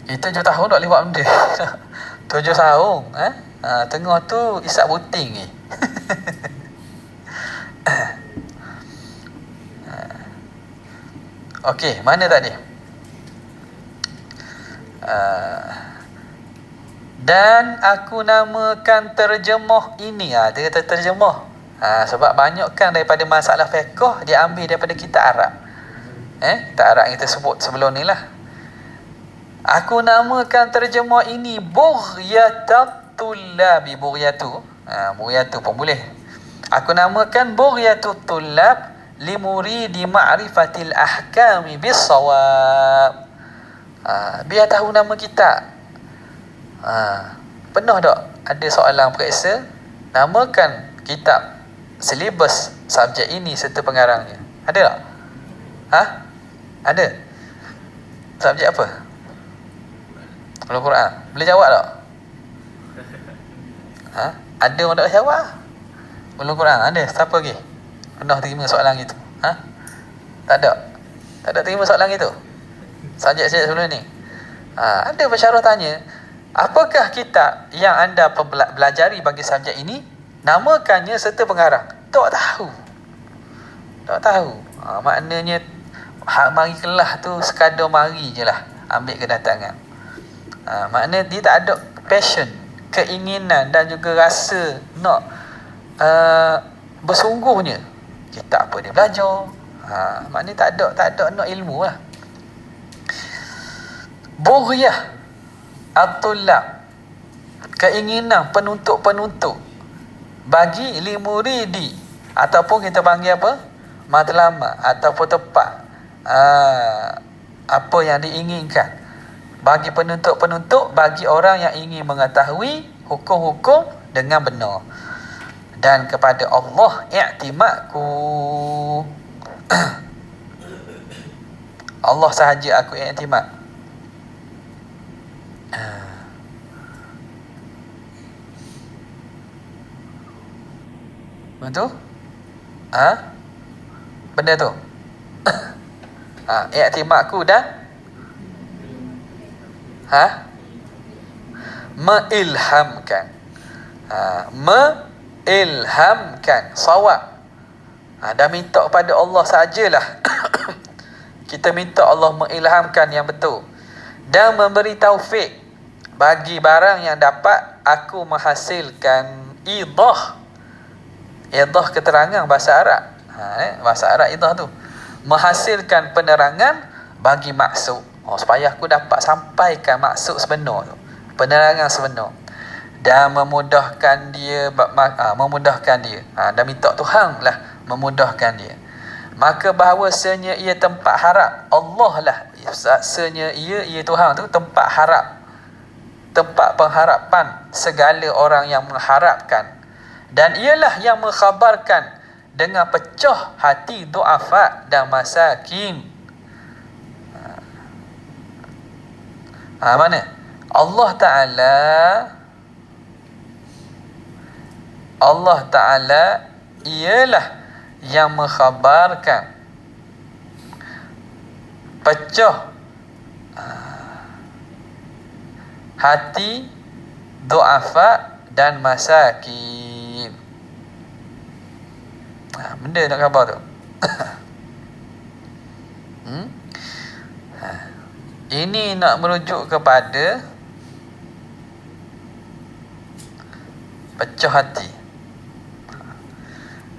Kita 7 tahun tak boleh buat benda. 7 tahun tengah tu isap buting ni. Okey, mana tadi? Dan aku namakan terjemah ini. Dia kata terjemah. Sebab banyakkan daripada masalah fiqh dia ambil daripada kitab Arab. Kitab Arab yang kita sebut sebelum ni lah. Aku namakan terjemah ini Bughyatat Tullabi. Bughyatu pun boleh. Aku namakan Bughyatut Tullab li muridi ma'rifatil ahkami bis-shawab. Biar tahu nama kita. Pernah tak ada soalan periksa namakan kitab silibus subjek ini serta pengarangnya? Ada tak? Ada? Subjek apa? Al-Quran. Boleh jawab tak? Ada orang tak jawab? Al-Quran ada? Siapa lagi pernah terima soalan gitu? Tak ada? Tak ada terima soalan gitu? Subjek-subjek sebelum ni? Ada pensyarah tanya, apakah kitab yang anda pelajari bagi subjek ini? Namakannya serta pengarang. Tak tahu. Maknanya mari kelas tu sekadar mari je lah, ambil kedatangan. Maknanya dia tak ada passion, keinginan dan juga rasa nak bersungguhnya. Kitab apa dia belajar. Maknanya tak ada nak ilmu lah. Bughyah at-tullab, keinginan penuntut-penuntut bagi limuridi, ataupun kita panggil apa, matlamat ataupun tepat, apa yang diinginkan bagi penuntut-penuntut, bagi orang yang ingin mengetahui hukum-hukum dengan benar. Dan kepada Allah i'timadku. Allah sahaja aku i'timad. Betul? Benda tu. I'timadku dan meilhamkan. Meilhamkan sawab. Dah minta kepada Allah sajalah. Kita minta Allah mengilhamkan yang betul dan memberi taufik bagi barang yang dapat aku menghasilkan idah keterangan bahasa Arab. Bahasa Arab idah tu menghasilkan penerangan bagi maksud. Supaya aku dapat sampaikan maksud sebenar tu, penerangan sebenar, dan memudahkan dia. Dan minta Tuhan lah memudahkan dia. Maka bahawasanya ia tempat harap Allah lah. Bahawasanya ia Tuhan tu tempat harap, tempat pengharapan segala orang yang mengharapkan. Dan ialah yang mengkhabarkan dengan pecah hati du'afa dan masakin. Mana? Allah Ta'ala ialah yang mengkhabarkan pecah hati du'afa dan masakin. Benda nak khabar tu. Ini nak merujuk kepada pecah hati.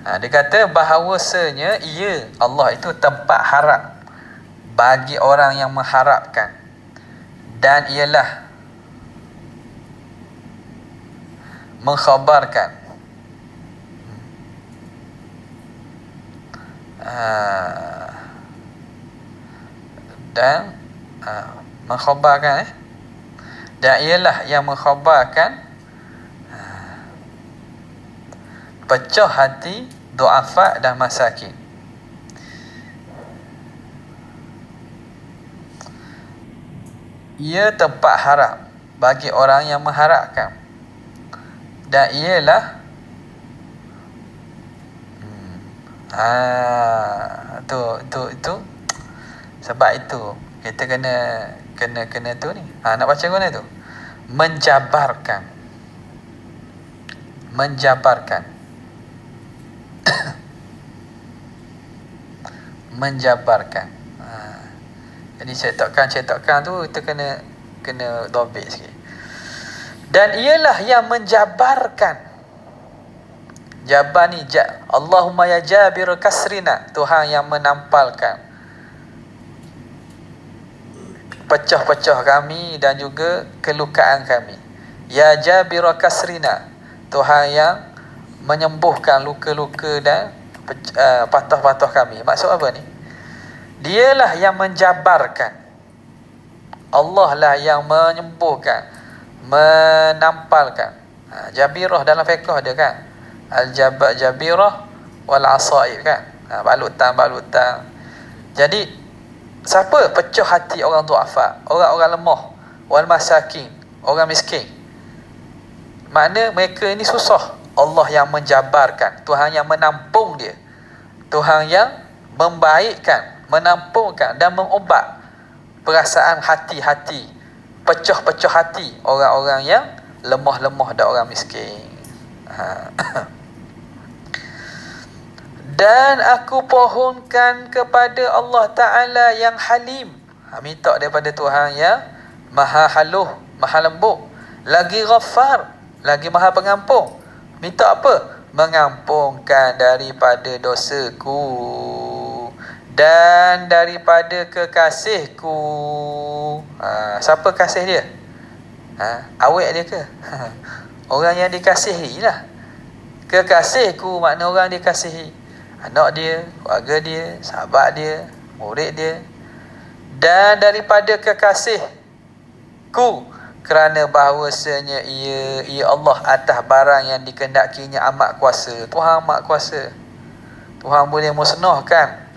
Dia kata bahawasanya ia, Allah itu tempat harap bagi orang yang mengharapkan, dan ialah mengkhabarkan dan mengkhabarkan dan ialah yang mengkhabarkan pecah hati du'afa dan masakin. Ia tempat harap bagi orang yang mengharapkan, dan ialah itu sebab itu kita kena tu ni. Nak baca guna tu. Menjabarkan. Menjabarkan. Jadi cetakan tu kita kena dobit sikit. Dan ialah yang menjabarkan Jabar ni Allahumma ya jabir kasrina, Tuhan yang menampalkan pecah-pecah kami dan juga kelukaan kami. Ya jabir kasrina, Tuhan yang menyembuhkan luka-luka dan patah-patah kami. Maksud apa ni? Dialah yang menjabarkan. Allah lah yang menyembuhkan, menampalkan. Jabirah dalam fiqh dia kan. Jabirah wal asaib kan. Balutan. Jadi siapa pecah hati orang duafa, orang-orang lemah, wal masakin, orang miskin. Makna mereka ini susah. Allah yang menjabarkan, Tuhan yang menampung dia, Tuhan yang membaikkan, menampungkan dan mengubat perasaan hati-hati, pecah-pecah hati orang-orang yang lemah-lemah dan orang miskin. Dan aku pohonkan kepada Allah Ta'ala yang halim. Minta daripada Tuhan yang maha haluh, maha lembut. Lagi Ghaffar, lagi maha pengampun. Minta apa? Mengampunkan daripada dosaku dan daripada kekasihku. Siapa kasih dia? Awet dia ke? Orang yang dikasihi lah. Kekasihku makna orang dikasihi. Anak dia, keluarga dia, sahabat dia, murid dia. Dan daripada kekasihku, kerana bahawasanya ia Allah atas barang yang dikehendakinya amat kuasa. Tuhan amat kuasa. Tuhan boleh musnahkan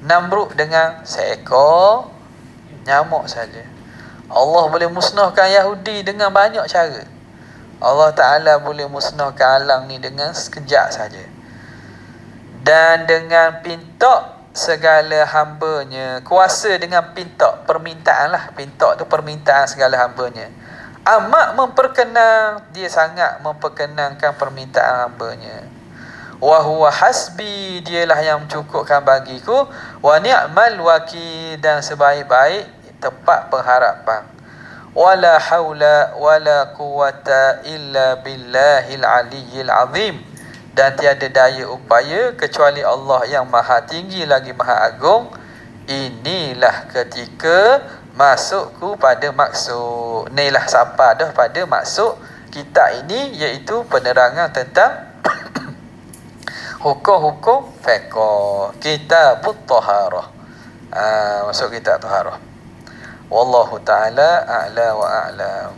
Namrud dengan seekor nyamuk saja. Allah boleh musnahkan Yahudi dengan banyak cara. Allah Ta'ala boleh musnahkan alam ni dengan sekejap saja. Dan dengan pinta segala hambanya. Kuasa dengan pinta, permintaan lah. Pinta tu permintaan segala hambanya. Amat memperkenan, dia sangat memperkenankan permintaan hambanya. Wa huwa hasbi, dialah yang mencukupkan bagiku. Wa ni'mal wakil, dan sebaik-baik tempat pengharapan. Wala haula wala quwata illa billahil aliyyil azim. Dan tiada daya upaya kecuali Allah yang maha tinggi lagi maha agung. Inilah ketika masukku pada maksud. Inilah sampai dah pada maksud kita ini, iaitu penerangan tentang hukum-hukum fiqh. Kitabut Taharah. Masuk kitab Taharah. Wallahu ta'ala a'la wa a'lam.